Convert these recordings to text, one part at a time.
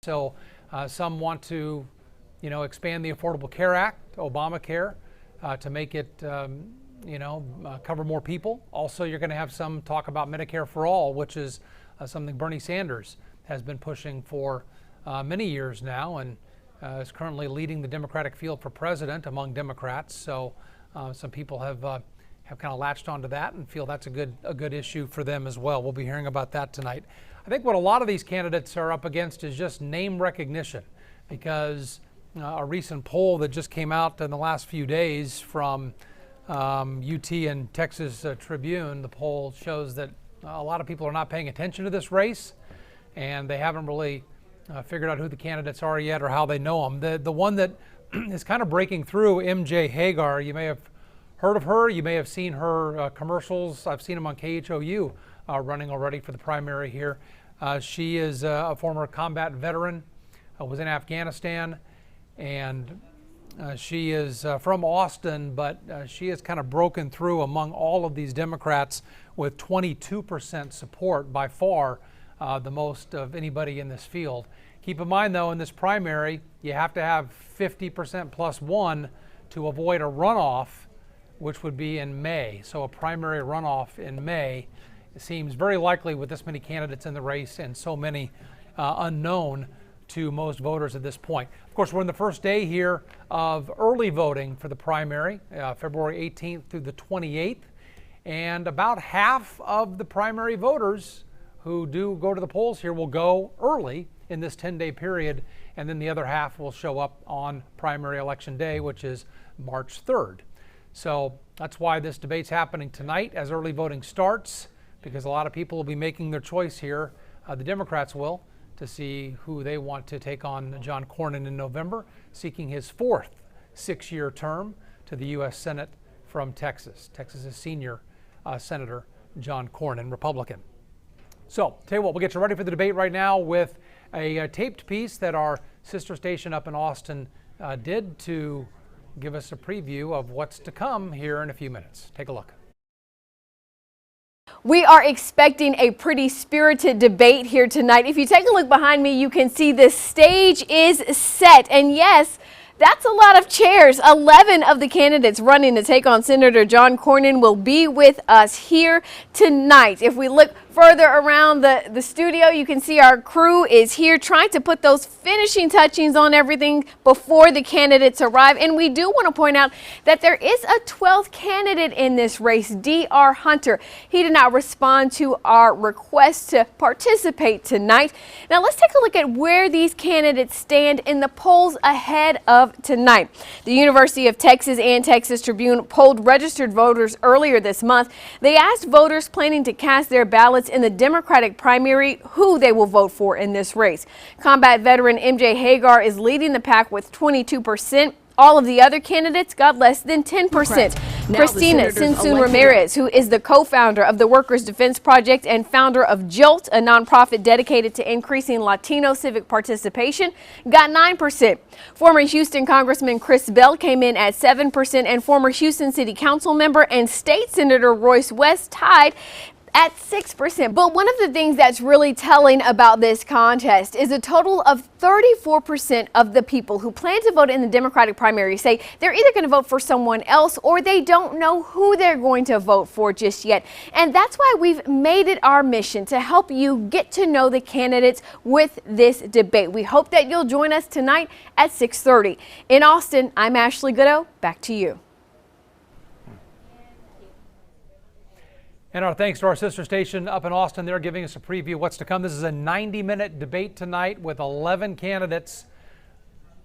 So some want to, expand the Affordable Care Act, Obamacare, to make it, cover more people. Also, you're going to have some talk about Medicare for all, which is something Bernie Sanders has been pushing for many years now, and is currently leading the Democratic field for president among Democrats. So some people have kind of latched onto that and feel that's a good issue for them as well. We'll be hearing about that tonight. I think what a lot of these candidates are up against is just name recognition, because a recent poll that just came out in the last few days from UT and Texas Tribune, the poll shows that a lot of people are not paying attention to this race, and they haven't really figured out who the candidates are yet or how they know them. The one that is kind of breaking through, MJ Hagar, you may have heard of her, you may have seen her commercials. I've seen them on KHOU running already for the primary here. She is a former combat veteran, was in Afghanistan, and she is from Austin, but she has kind of broken through among all of these Democrats with 22% support, by far the most of anybody in this field. Keep in mind, though, in this primary, you have to have 50% plus one to avoid a runoff, which would be in May. So a primary runoff in May seems very likely with this many candidates in the race and so many unknown to most voters at this point. Of course, we're in the first day here of early voting for the primary, February 18th through the 28th. And about half of the primary voters who do go to the polls here will go early in this 10-day period, and then the other half will show up on primary election day, which is March 3rd. So that's why this debate's happening tonight as early voting starts, because a lot of people will be making their choice here. The Democrats will, to see who they want to take on John Cornyn in November, seeking his fourth 6-year term to the U.S. Senate from Texas. Texas's senior Senator John Cornyn, Republican. So, tell you what, we'll get you ready for the debate right now with a taped piece that our sister station up in Austin did to give us a preview of what's to come here in a few minutes. Take a look. We are expecting a pretty spirited debate here tonight. If you take a look behind me, you can see the stage is set. And yes, that's a lot of chairs. 11 of the candidates running to take on Senator John Cornyn will be with us here tonight. If we look further around the studio, you can see our crew is here trying to put those finishing touchings on everything before the candidates arrive. And we do want to point out that there is a 12th candidate in this race, D.R. Hunter. He did not respond to our request to participate tonight. Now let's take a look at where these candidates stand in the polls ahead of tonight. The University of Texas and Texas Tribune polled registered voters earlier this month. They asked voters planning to cast their ballots in the Democratic primary who they will vote for in this race. Combat veteran MJ Hagar is leading the pack with 22%. All of the other candidates got less than 10%. Christina Sensun Ramirez, who is the co-founder of the Workers Defense Project and founder of JOLT, a nonprofit dedicated to increasing Latino civic participation, got 9%. Former Houston Congressman Chris Bell came in at 7%, and former Houston City Council member and State Senator Royce West tied at 6%. But one of the things that's really telling about this contest is a total of 34% of the people who plan to vote in the Democratic primary say they're either going to vote for someone else or they don't know who they're going to vote for just yet. And that's why we've made it our mission to help you get to know the candidates with this debate. We hope that you'll join us tonight at 6:30. In Austin, I'm Ashley Goodo. Back to you. And our thanks to our sister station up in Austin. They're giving us a preview of what's to come. This is a 90-minute debate tonight with 11 candidates.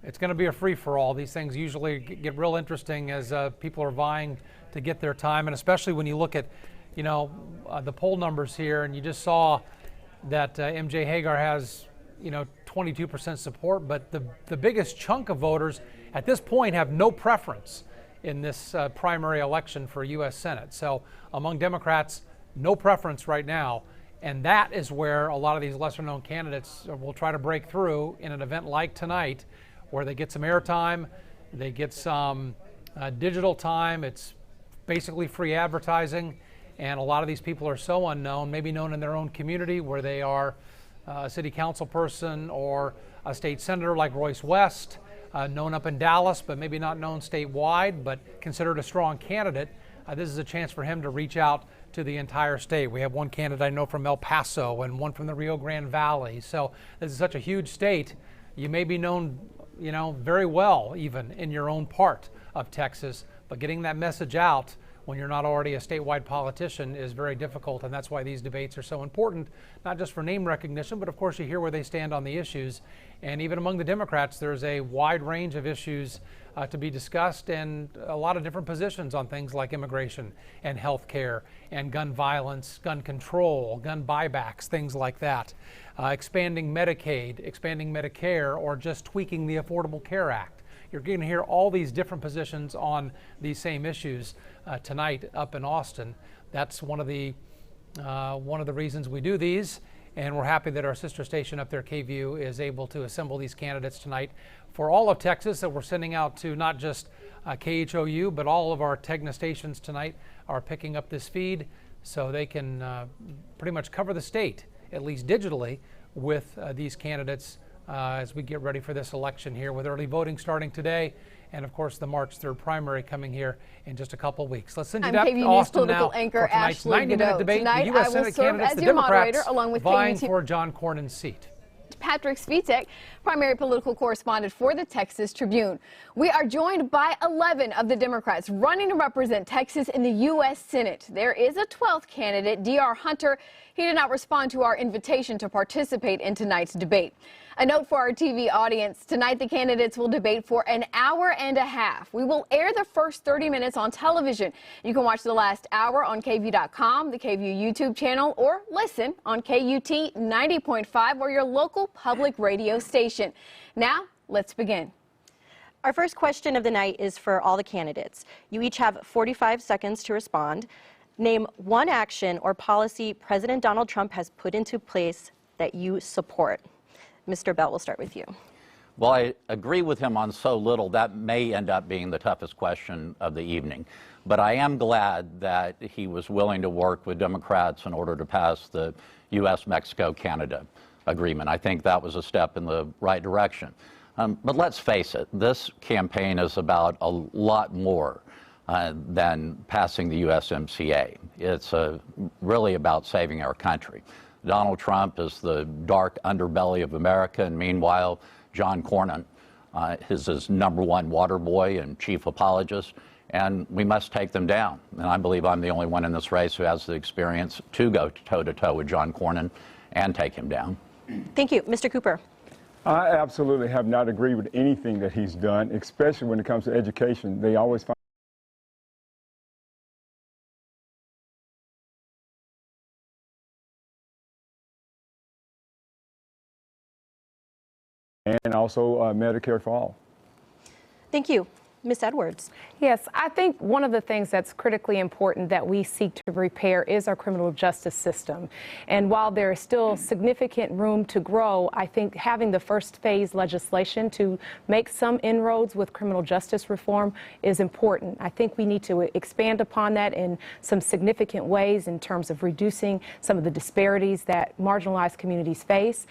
It's going to be a free-for-all. These things usually get real interesting as people are vying to get their time, and especially when you look at, the poll numbers here, and you just saw that MJ Hagar has, 22% support, but the biggest chunk of voters at this point have no preference in this primary election for U.S. Senate. So among Democrats, no preference right now. And that is where a lot of these lesser known candidates will try to break through in an event like tonight, where they get some airtime, they get some digital time. It's basically free advertising. And a lot of these people are so unknown, maybe known in their own community where they are a city council person or a state senator like Royce West, known up in Dallas, but maybe not known statewide, but considered a strong candidate, this is a chance for him to reach out to the entire state. We have one candidate I know from El Paso and one from the Rio Grande Valley. So this is such a huge state. You may be known, very well even in your own part of Texas, but getting that message out when you're not already a statewide politician is very difficult, and that's why these debates are so important, not just for name recognition, but of course you hear where they stand on the issues. And even among the Democrats, there's a wide range of issues to be discussed, and a lot of different positions on things like immigration and health care and gun violence, gun control, gun buybacks, things like that. Expanding Medicaid, expanding Medicare, or just tweaking the Affordable Care Act. You're going to hear all these different positions on these same issues tonight up in Austin. That's one of the reasons we do these, and we're happy that our sister station up there, KVUE, is able to assemble these candidates tonight for all of Texas that we're sending out to not just KHOU, but all of our Tegna stations tonight are picking up this feed so they can pretty much cover the state, at least digitally, with these candidates as we get ready for this election here, with early voting starting today, and of course the March 3rd primary coming here in just a couple weeks. Let's send you back to Austin now for tonight's 90-minute debate. The U.S. Senate candidates, the Democrats, along with vying for John Cornyn's seat. Patrick Svitek, primary political correspondent for the Texas Tribune. We are joined by 11 of the Democrats running to represent Texas in the U.S. Senate. There is a 12th candidate, D.R. Hunter. He did not respond to our invitation to participate in tonight's debate. A note for our TV audience, tonight the candidates will debate for an hour and a half. We will air the first 30 minutes on television. You can watch the last hour on KVUE.com, the KVUE YouTube channel, or listen on KUT 90.5 or your local public radio station. Now, let's begin. Our first question of the night is for all the candidates. You each have 45 seconds to respond. Name one action or policy President Donald Trump has put into place that you support. Mr. Bell, we'll start with you. Well, I agree with him on so little that may end up being the toughest question of the evening. But I am glad that he was willing to work with Democrats in order to pass the U.S.-Mexico-Canada agreement. I think that was a step in the right direction. But let's face it, this campaign is about a lot more than passing the USMCA. It's really about saving our country. Donald Trump is the dark underbelly of America, and meanwhile, John Cornyn is his #1 water boy and chief apologist, and we must take them down. And I believe I'm the only one in this race who has the experience to go toe-to-toe with John Cornyn and take him down. Thank you. Mr. Cooper. I absolutely have not agreed with anything that he's done, especially when it comes to education. They always find and also Medicare for all. Thank you. Ms. Edwards. Yes, I think one of the things that's critically important that we seek to repair is our criminal justice system. And while there is still significant room to grow, I think having the first phase legislation to make some inroads with criminal justice reform is important. I think we need to expand upon that in some significant ways in terms of reducing some of the disparities that marginalized communities face,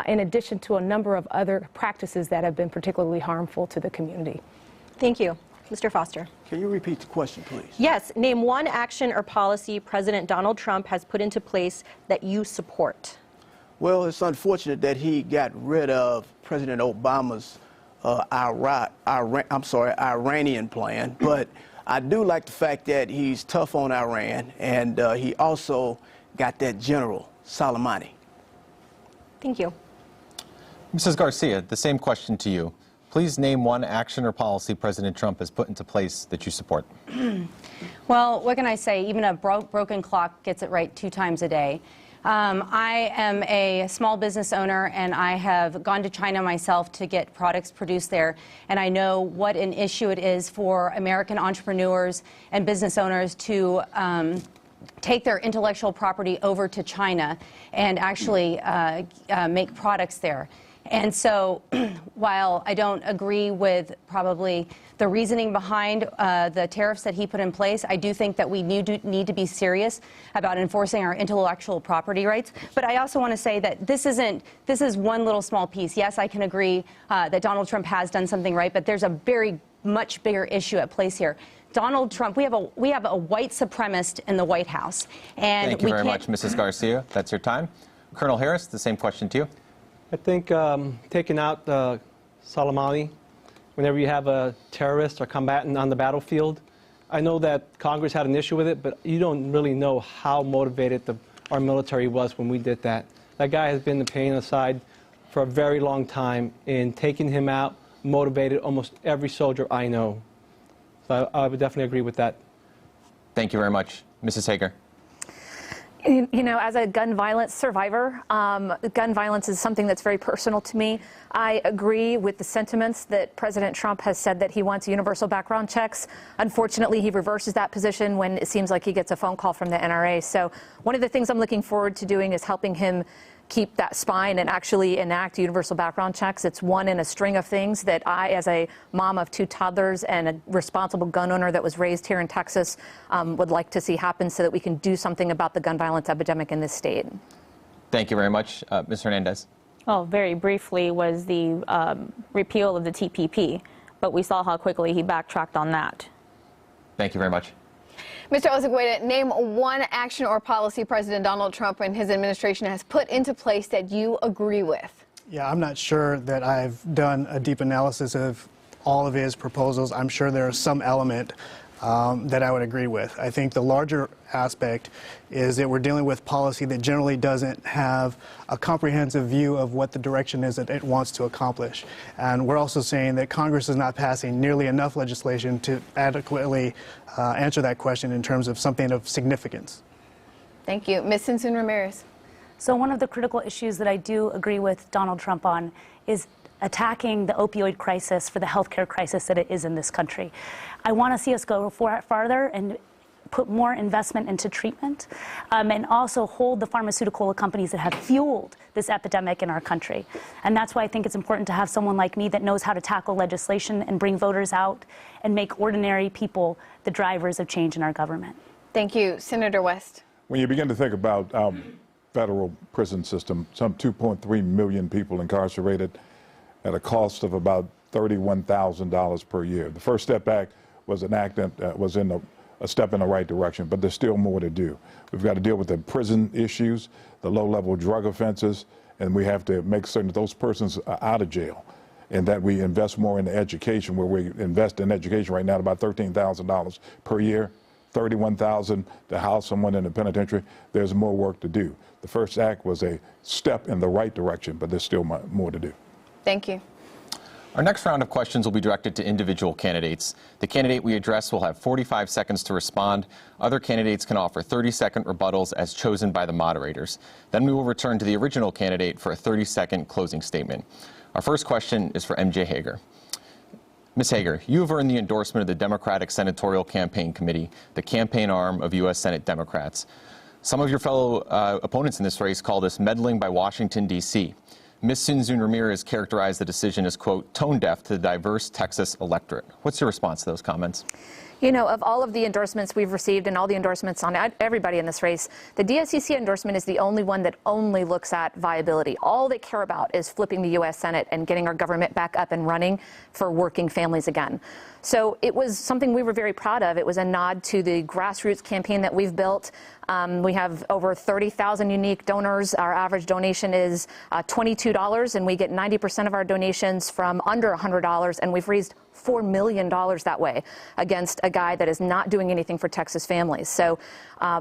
in addition to a number of other practices that have been particularly harmful to the community. Thank you. Mr. Foster. Can you repeat the question, please? Yes. Name one action or policy President Donald Trump has put into place that you support. Well, it's unfortunate that he got rid of President Obama's Iranian plan, but I do like the fact that he's tough on Iran, and he also got that General Soleimani. Thank you. Mrs. Garcia, the same question to you. Please name one action or policy President Trump has put into place that you support. Well, what can I say? Even a broken clock gets it right 2 times a day. I am a small business owner, and I have gone to China myself to get products produced there. And I know what an issue it is for American entrepreneurs and business owners to take their intellectual property over to China and actually make products there. And so while I don't agree with probably the reasoning behind the tariffs that he put in place, I do think that we need to be serious about enforcing our intellectual property rights. But I also want to say that this is one little small piece. Yes, I can agree that Donald Trump has done something right, but there's a very much bigger issue at place here. Donald Trump, we have a white supremacist in the White House. And thank you very much, Mrs. Garcia. That's your time. Colonel Harris, the same question to you. I think taking out Soleimani, whenever you have a terrorist or combatant on the battlefield, I know that Congress had an issue with it, but you don't really know how motivated our military was when we did that. That guy has been the pain in the side for a very long time, and taking him out motivated almost every soldier I know. So I would definitely agree with that. Thank you very much. Mrs. Hager. You know, as a gun violence survivor, gun violence is something that's very personal to me. I agree with the sentiments that President Trump has said that he wants universal background checks. Unfortunately, he reverses that position when it seems like he gets a phone call from the NRA. So one of the things I'm looking forward to doing is helping him keep that spine and actually enact universal background checks. It's one in a string of things that I, as a mom of 2 toddlers and a responsible gun owner that was raised here in Texas, would like to see happen so that we can do something about the gun violence epidemic in this state. Thank you very much. Ms. Hernandez. Well, very briefly was the repeal of the TPP, but we saw how quickly he backtracked on that. Thank you very much. Mr. Ozegueda, name one action or policy President Donald Trump and his administration has put into place that you agree with. Yeah, I'm not sure that I've done a deep analysis of all of his proposals. I'm sure there is some element that I would agree with. I think the larger aspect is that we're dealing with policy that generally doesn't have a comprehensive view of what the direction is that it wants to accomplish. And we're also saying that Congress is not passing nearly enough legislation to adequately answer that question in terms of something of significance. Thank you. Ms. Sinsun Ramirez. So one of the critical issues that I do agree with Donald Trump on is attacking the opioid crisis for the healthcare crisis that it is in this country. I want to see us go farther and put more investment into treatment and also hold the pharmaceutical companies that have fueled this epidemic in our country. And that's why I think it's important to have someone like me that knows how to tackle legislation and bring voters out and make ordinary people the drivers of change in our government. Thank you. Senator West. When you begin to think about our federal prison system, some 2.3 million people incarcerated at a cost of about $31,000 per year. The First Step Act was enacted, was a step in the right direction, but there's still more to do. We've got to deal with the prison issues, the low-level drug offenses, and we have to make certain that those persons are out of jail and that we invest more in education, where we invest in education right now at about $13,000 per year, $31,000 to house someone in the penitentiary. There's more work to do. The First Act was a step in the right direction, but there's still more to do. Thank you. Our next round of questions will be directed to individual candidates. The candidate we address will have 45 seconds to respond. Other candidates can offer 30-second rebuttals as chosen by the moderators. Then we will return to the original candidate for a 30-second closing statement. Our first question is for MJ Hager. Ms. Hager, you have earned the endorsement of the Democratic Senatorial Campaign Committee, the campaign arm of U.S. Senate Democrats. Some of your fellow opponents in this race call this meddling by Washington, D.C. Ms. Sinsun Ramirez characterized the decision as, quote, tone deaf to the diverse Texas electorate. What's your response to those comments? You know, of all of the endorsements we've received and all the endorsements on everybody in this race, the DSCC endorsement is the only one that only looks at viability. All they care about is flipping the U.S. Senate and getting our government back up and running for working families again. So it was something we were very proud of. It was a nod to the grassroots campaign that we've built. We have over 30,000 unique donors. Our average donation is $22, and we get 90% of our donations from under $100, and we've raised $4 million that way against a guy that is not doing anything for Texas families. So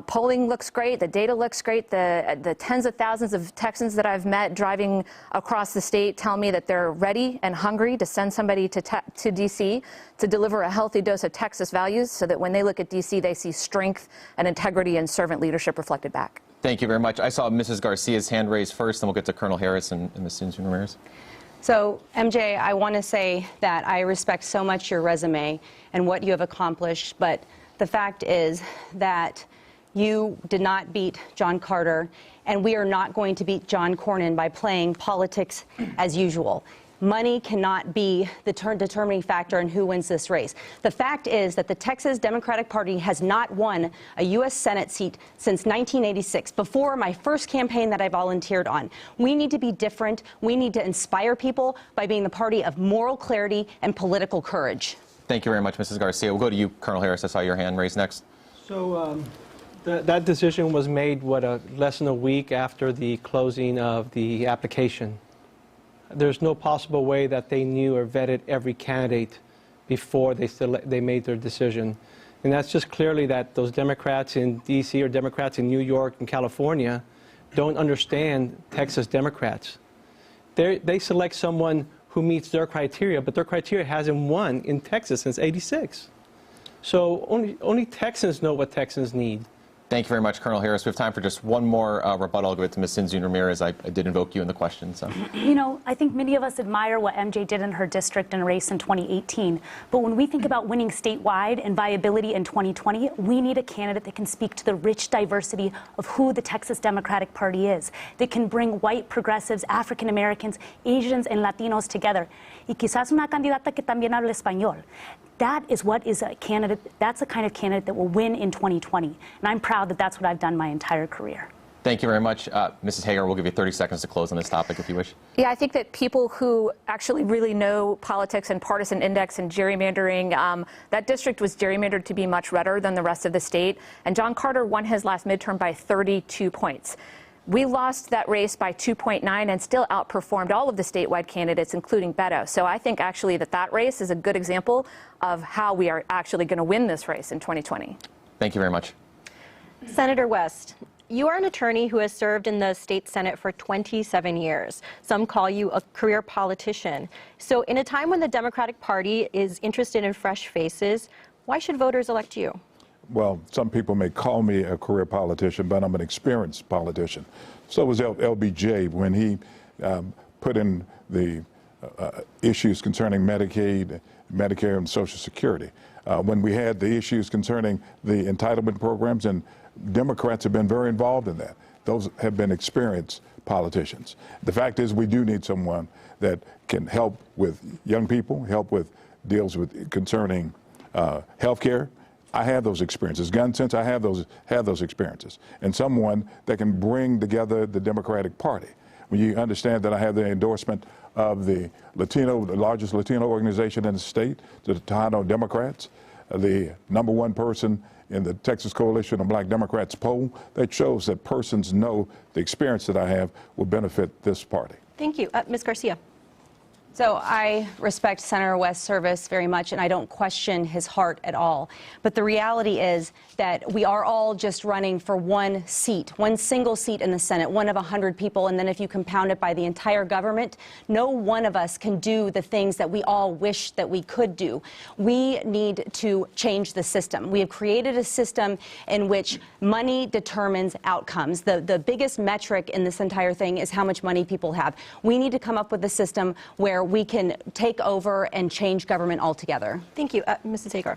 polling looks great. The data looks great. The tens of thousands of Texans that I've met driving across the state tell me that they're ready and hungry to send somebody to D.C. to deliver a healthy dose of Texas values so that when they look at D.C., they see strength and integrity and servant leadership reflected back. Thank you very much. I saw Mrs. Garcia's hand raised first, and we'll get to Colonel Harris and Ms. Sinsun Ramirez. So, MJ, I want to say that I respect so much your resume and what you have accomplished, but the fact is that You did not beat John Carter, and we are not going to beat John Cornyn by playing politics as usual. Money cannot be the determining factor in who wins this race. The fact is that the Texas Democratic Party has not won a U.S. Senate seat since 1986, before my first campaign that I volunteered on. We need to be different. We need to inspire people by being the party of moral clarity and political courage. Thank you very much, Mrs. Garcia. We'll go to you, Colonel Harris. I saw your hand raised next. So that decision was made, less than a week after the closing of the application. There's no possible way that they knew or vetted every candidate before they made their decision. And that's just clearly that those Democrats in D.C. or Democrats in New York and California don't understand Texas Democrats. They select someone who meets their criteria, but their criteria hasn't won in Texas since '86. So only Texans know what Texans need. Thank you very much, Colonel Harris. We have time for just one more rebuttal. I'll give it to Ms. Sinzun Ramirez. I did invoke you in the question. So. You know, I think many of us admire what MJ did in her district in a race in 2018. But when we think about winning statewide and viability in 2020, we need a candidate that can speak to the rich diversity of who the Texas Democratic Party is, that can bring white progressives, African Americans, Asians, and Latinos together. Y quizás una candidata que también habla español. That is what is a candidate, that's the kind of candidate that will win in 2020. And I'm proud that that's what I've done my entire career. Thank you very much. Mrs. Hager, we'll give you 30 seconds to close on this topic if you wish. Yeah, I think that people who actually really know politics and partisan index and gerrymandering, that district was gerrymandered to be much redder than the rest of the state. And John Carter won his last midterm by 32 points. We lost that race by 2.9 and still outperformed all of the statewide candidates, including Beto. So I think actually that race is a good example of how we are actually going to win this race in 2020. Thank you very much. Senator West, you are an attorney who has served in the state Senate for 27 years. Some call you a career politician. So in a time when the Democratic Party is interested in fresh faces, why should voters elect you? Well, some people may call me a career politician, but I'm an experienced politician. So was LBJ when he put in the issues concerning Medicaid, Medicare, and Social Security. When we had the issues concerning the entitlement programs, and Democrats have been very involved in that. Those have been experienced politicians. The fact is we do need someone that can help with young people, help with deals with concerning health care. I have those experiences. Gun sense, I have those experiences. And someone that can bring together the Democratic Party. When you understand that I have the endorsement of the largest Latino organization in the state, the Tejano Democrats, the #1 person in the Texas Coalition of Black Democrats poll, that shows that persons know the experience that I have will benefit this party. Thank you. Ms. Garcia. So I respect Senator West's service very much, and I don't question his heart at all. But the reality is that we are all just running for one seat, one single seat in the Senate, one of 100 people. And then if you compound it by the entire government, no one of us can do the things that we all wish that we could do. We need to change the system. We have created a system in which money determines outcomes. The biggest metric in this entire thing is how much money people have. We need to come up with a system where we can take over and change government altogether. Thank you. Mrs. Hager.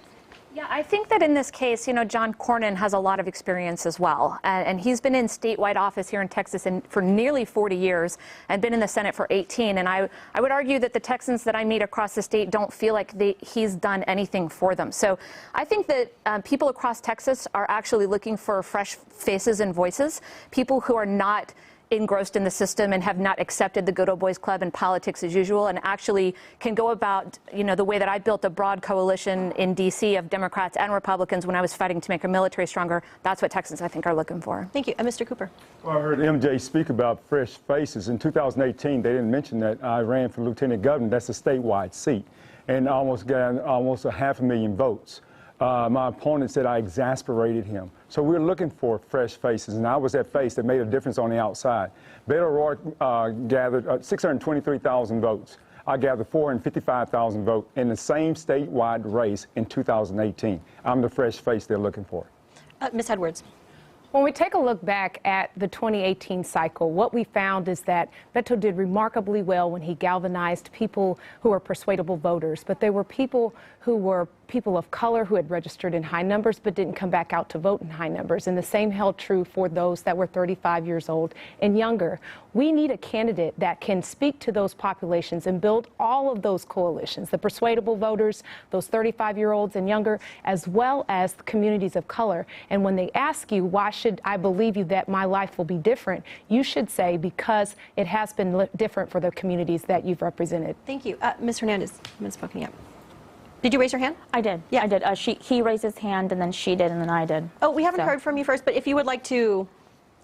Yeah, I think that in this case, you know, John Cornyn has a lot of experience as well. And he's been in statewide office here in Texas for nearly 40 years and been in the Senate for 18. And I would argue that the Texans that I meet across the state don't feel like he's done anything for them. So I think that people across Texas are actually looking for fresh faces and voices, people who are not engrossed in the system and have not accepted the good old boys club and politics as usual, and actually can go about, you know, the way that I built a broad coalition in D.C. of Democrats and Republicans when I was fighting to make our military stronger. That's what Texans, I think, are looking for. Thank you. Mr. Cooper. Well, I heard MJ speak about fresh faces. In 2018, they didn't mention that I ran for lieutenant governor. That's a statewide seat, and almost got almost 500,000 votes. My opponent said I exasperated him. So we're looking for fresh faces, and I was that face that made a difference on the outside. Beto O'Rourke gathered 623,000 votes. I gathered 455,000 votes in the same statewide race in 2018. I'm the fresh face they're looking for. Ms. Edwards. When we take a look back at the 2018 cycle, what we found is that Beto did remarkably well when he galvanized people who were persuadable voters, but they were people who were people of color who had registered in high numbers but didn't come back out to vote in high numbers. And the same held true for those that were 35 years old and younger. We need a candidate that can speak to those populations and build all of those coalitions, the persuadable voters, those 35-year-olds and younger, as well as the communities of color. And when they ask you, why should I believe you that my life will be different, you should say, because it has been different for the communities that you've represented. Thank you. Ms. Hernandez, you haven't spoken yet. Did you raise your hand? I did. Yeah. I did. He raised his hand, and then she did, and then I did. Oh, we haven't heard from you first, but if you would like to,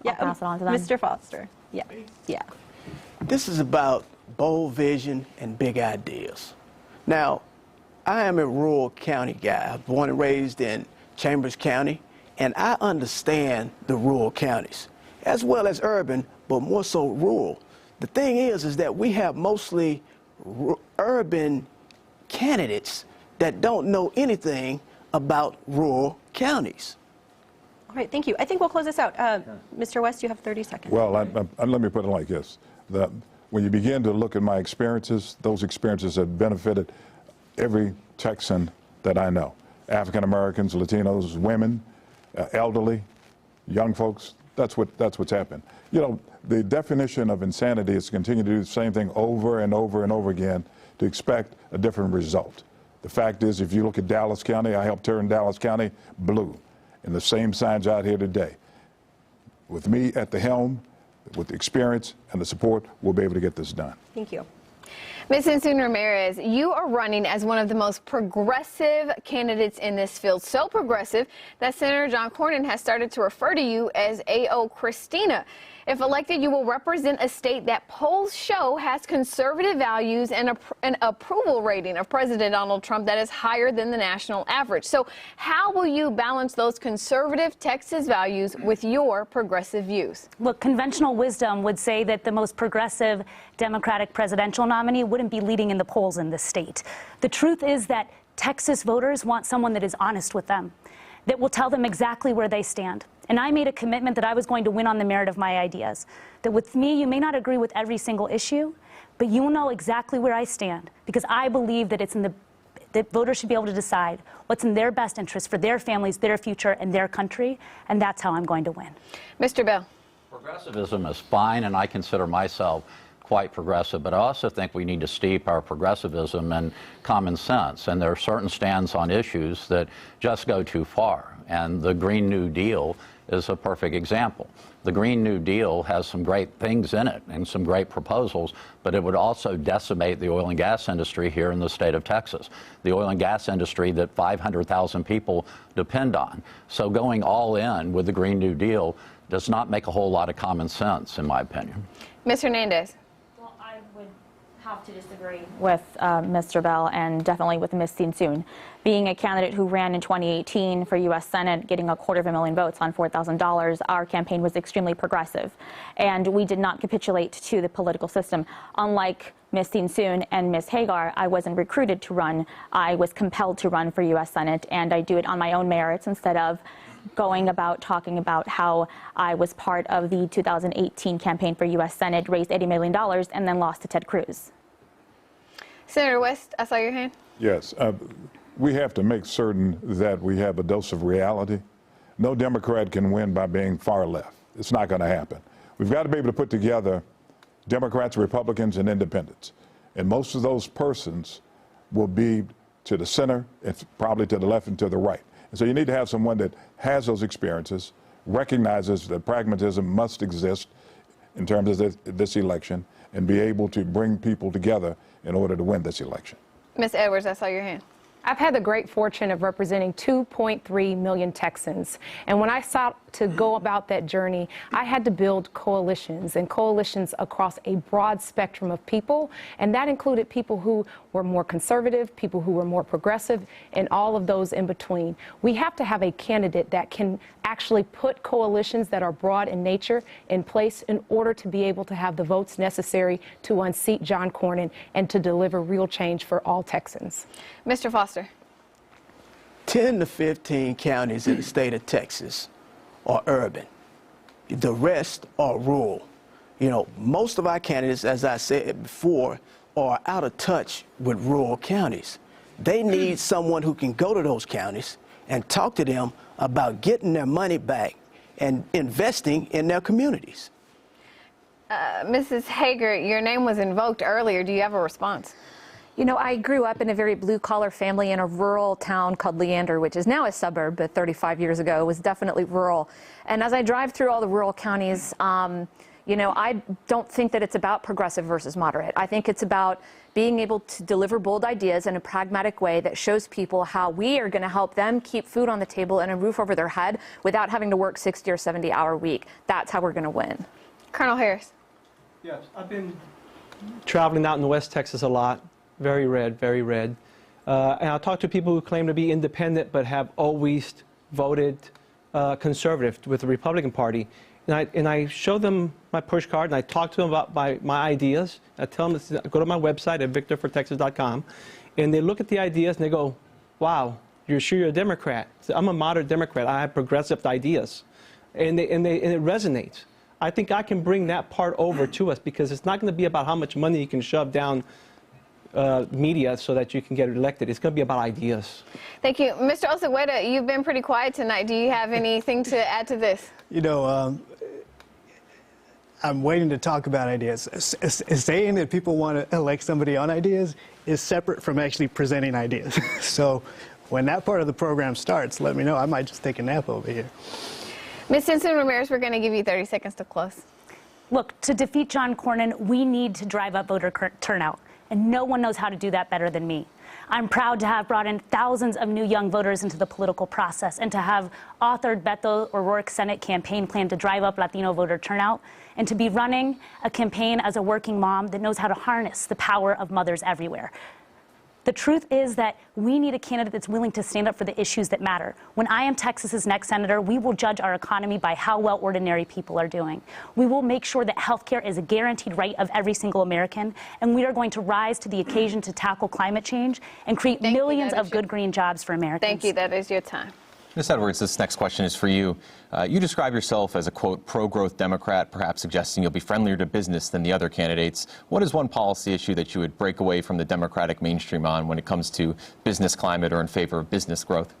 I'll pass it on to them. Mr. Foster. Yeah. Yeah. This is about bold vision and big ideas. Now, I am a rural county guy. I was born and raised in Chambers County, and I understand the rural counties, as well as urban, but more so rural. The thing is that we have mostly urban candidates that don't know anything about rural counties. All right, thank you. I think we'll close this out. Mr. West, you have 30 seconds. Well, let me put it like this. When you begin to look at my experiences, those experiences have benefited every Texan that I know. African Americans, Latinos, women, elderly, young folks. That's what's happened. You know, the definition of insanity is to continue to do the same thing over and over and over again to expect a different result. The fact is, if you look at Dallas County, I helped turn Dallas County blue. And the same signs out here today. With me at the helm, with the experience and the support, we'll be able to get this done. Thank you. Ms. Ramirez, you are running as one of the most progressive candidates in this field. So progressive that Senator John Cornyn has started to refer to you as A.O. Christina. If elected, you will represent a state that polls show has conservative values and an approval rating of President Donald Trump that is higher than the national average. So how will you balance those conservative Texas values with your progressive views? Look, conventional wisdom would say that the most progressive Democratic presidential nominee wouldn't be leading in the polls in this state. The truth is that Texas voters want someone that is honest with them, that will tell them exactly where they stand. And I made a commitment that I was going to win on the merit of my ideas. That with me, you may not agree with every single issue, but you will know exactly where I stand, because I believe that that voters should be able to decide what's in their best interest for their families, their future, and their country, and that's how I'm going to win. Mr. Bell. Progressivism is fine, and I consider myself quite progressive, but I also think we need to steep our progressivism in common sense, and there are certain stands on issues that just go too far, and the Green New Deal is a perfect example. The Green New Deal has some great things in it and some great proposals, but it would also decimate the oil and gas industry here in the state of Texas, the oil and gas industry that 500,000 people depend on. So going all in with the Green New Deal does not make a whole lot of common sense, in my opinion. Ms. Hernandez. Well, I would have to disagree with Mr. Bell and definitely with Ms. Soon. Being a candidate who ran in 2018 for U.S. Senate, getting $250,000 votes on $4,000, our campaign was extremely progressive. And we did not capitulate to the political system. Unlike Ms. Soon and Ms. Hagar, I wasn't recruited to run. I was compelled to run for U.S. Senate, and I do it on my own merits instead of going about talking about how I was part of the 2018 campaign for U.S. Senate, raised $80 million, and then lost to Ted Cruz. Senator West, I saw your hand. Yes. We have to make certain that we have a dose of reality. No Democrat can win by being far left. It's not going to happen. We've got to be able to put together Democrats, Republicans, and independents. And most of those persons will be to the center, and probably to the left and to the right. And so you need to have someone that has those experiences, recognizes that pragmatism must exist in terms of this election, and be able to bring people together in order to win this election. Ms. Edwards, I saw your hand. I've had the great fortune of representing 2.3 million Texans. And when I sought to go about that journey, I had to build coalitions, and coalitions across a broad spectrum of people. And that included people who were more conservative, people who were more progressive, and all of those in between. We have to have a candidate that can actually put coalitions that are broad in nature in place in order to be able to have the votes necessary to unseat John Cornyn and to deliver real change for all Texans. Mr. Foster. 10 to 15 counties in the state of Texas are urban. The rest are rural. You know, most of our candidates, as I said before, are out of touch with rural counties. They need someone who can go to those counties and talk to them about getting their money back and investing in their communities. Mrs. Hager, your name was invoked earlier. Do you have a response? You know, I grew up in a very blue-collar family in a rural town called Leander, which is now a suburb, but 35 years ago was definitely rural. And as I drive through all the rural counties, you know, I don't think that it's about progressive versus moderate. I think it's about being able to deliver bold ideas in a pragmatic way that shows people how we are going to help them keep food on the table and a roof over their head without having to work 60 or 70-hour week. That's how we're going to win. Colonel Harris. Yes, I've been traveling out in West Texas a lot. Very red, very red. And I'll talk to people who claim to be independent but have always voted conservative with the Republican Party. And I show them my push card and I talk to them about my ideas. I tell them to go to my website at victorfortexas.com. And they look at the ideas and they go, wow, you're sure you're a Democrat? So I'm a moderate Democrat. I have progressive ideas. And it resonates. I think I can bring that part over to us because it's not going to be about how much money you can shove down media so that you can get elected. It's going to be about ideas. Thank you. Mr. Osegueda, you've been pretty quiet tonight. Do you have anything to add to this? You know, I'm waiting to talk about ideas. Saying that people want to elect somebody on ideas is separate from actually presenting ideas. So when that part of the program starts, let me know. I might just take a nap over here. Ms. Simpson Ramirez, we're going to give you 30 seconds to close. Look, to defeat John Cornyn, we need to drive up voter turnout, and no one knows how to do that better than me. I'm proud to have brought in thousands of new young voters into the political process and to have authored Beto O'Rourke's Senate campaign plan to drive up Latino voter turnout and to be running a campaign as a working mom that knows how to harness the power of mothers everywhere. The truth is that we need a candidate that's willing to stand up for the issues that matter. When I am Texas's next senator, we will judge our economy by how well ordinary people are doing. We will make sure that health care is a guaranteed right of every single American, and we are going to rise to the occasion to tackle climate change and create millions of good green jobs for Americans. Thank you. That is your time. Ms. Edwards, this next question is for you. You describe yourself as a, quote, pro-growth Democrat, perhaps suggesting you'll be friendlier to business than the other candidates. What is one policy issue that you would break away from the Democratic mainstream on when it comes to business climate or in favor of business growth?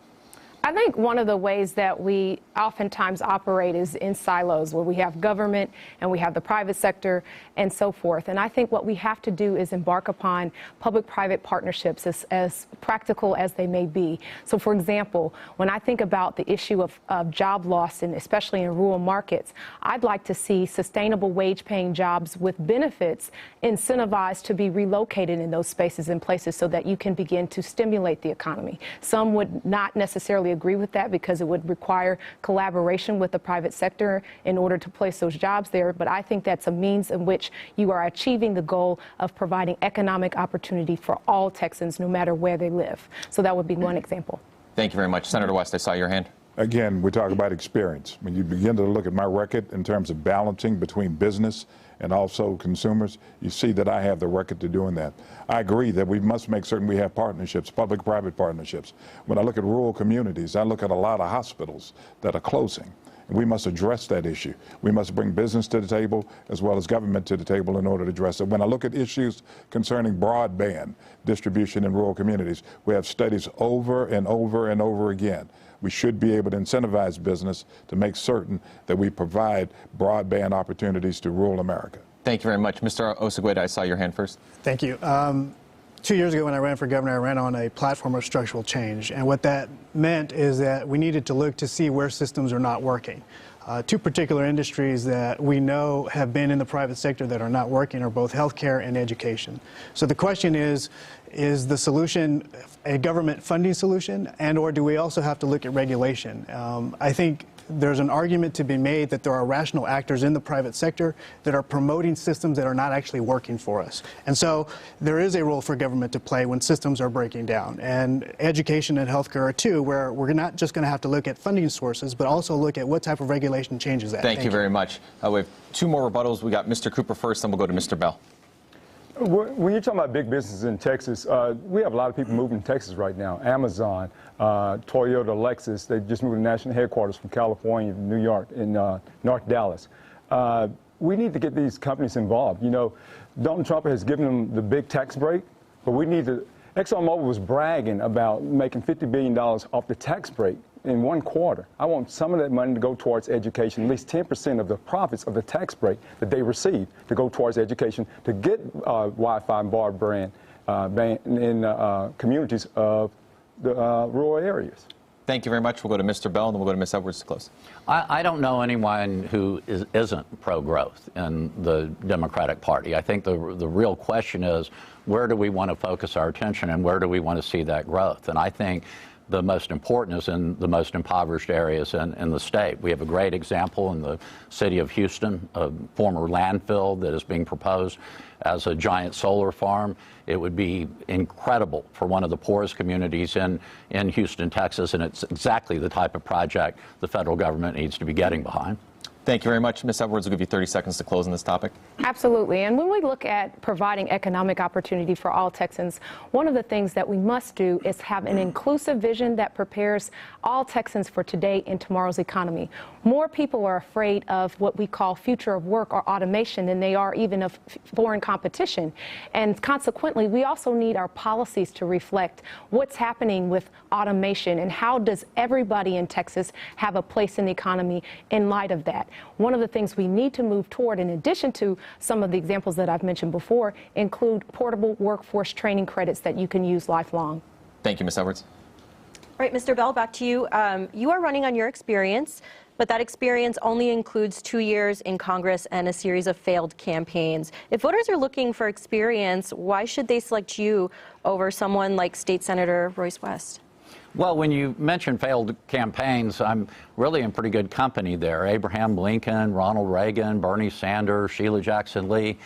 I think one of the ways that we oftentimes operate is in silos, where we have government and we have the private sector and so forth. And I think what we have to do is embark upon public-private partnerships as practical as they may be. So, for example, when I think about the issue of job loss, and especially in rural markets, I'd like to see sustainable wage-paying jobs with benefits incentivized to be relocated in those spaces and places so that you can begin to stimulate the economy. Some would not necessarily agree with that because it would require collaboration with the private sector in order to place those jobs there. But I think that's a means in which you are achieving the goal of providing economic opportunity for all Texans, no matter where they live. So that would be one example. Thank you very much. Senator West, I saw your hand. Again, we talk about experience. When you begin to look at my record in terms of balancing between business and also consumers, you see that I have the record to doing that. I agree that we must make certain we have partnerships, public-private partnerships. When I look at rural communities, I look at a lot of hospitals that are closing. And we must address that issue. We must bring business to the table as well as government to the table in order to address it. When I look at issues concerning broadband distribution in rural communities, we have studies over and over and over again. We should be able to incentivize business to make certain that we provide broadband opportunities to rural America. Thank you very much. Mr. Osegueda, I saw your hand first. Thank you. 2 years ago when I ran for governor, I ran on a platform of structural change. And what that meant is that we needed to look to see where systems are not working. Two particular industries that we know have been in the private sector that are not working are both healthcare and education. So the question is the solution a government funding solution, and or do we also have to look at regulation? I think there's an argument to be made that there are rational actors in the private sector that are promoting systems that are not actually working for us. And so there is a role for government to play when systems are breaking down. And education and healthcare are two, where we're not just going to have to look at funding sources, but also look at what type of regulation changes that. Thank you very much. We have two more rebuttals. We got Mr. Cooper first, then we'll go to Mr. Bell. When you're talking about big businesses in Texas, we have a lot of people moving to Texas right now. Amazon, Toyota, Lexus, they just moved to national headquarters from California, New York, in North Dallas. We need to get these companies involved. You know, Donald Trump has given them the big tax break, but we need to ExxonMobil was bragging about making $50 billion off the tax break in 1 quarter. I want some of that money to go towards education, at least 10% of the profits of the tax break that they receive to go towards education, to get Wi-Fi and broadband in communities of the rural areas. Thank you very much. We'll go to Mr. Bell, and then we'll go to Ms. Edwards to close. I don't know anyone who isn't pro-growth in the Democratic Party. I think the real question is, where do we want to focus our attention and where do we want to see that growth? And I think the most important is in the most impoverished areas in the state. We have a great example in the city of Houston, a former landfill that is being proposed as a giant solar farm. It would be incredible for one of the poorest communities in Houston, Texas, and it's exactly the type of project the federal government needs to be getting behind. Thank you very much. Ms. Edwards, will give you 30 seconds to close on this topic. Absolutely. And when we look at providing economic opportunity for all Texans, one of the things that we must do is have an inclusive vision that prepares all Texans for today and tomorrow's economy. More people are afraid of what we call future of work or automation than they are even of foreign competition. And consequently, we also need our policies to reflect what's happening with automation and how does everybody in Texas have a place in the economy in light of that. One of the things we need to move toward, in addition to some of the examples that I've mentioned before, include portable workforce training credits that you can use lifelong. Thank you, Ms. Edwards. All right, Mr. Bell, back to you. You are running on your experience, but that experience only includes 2 years in Congress and a series of failed campaigns. If voters are looking for experience, why should they select you over someone like State Senator Royce West? Well, when you mention failed campaigns, I'm really in pretty good company there. Abraham Lincoln, Ronald Reagan, Bernie Sanders, Sheila Jackson Lee.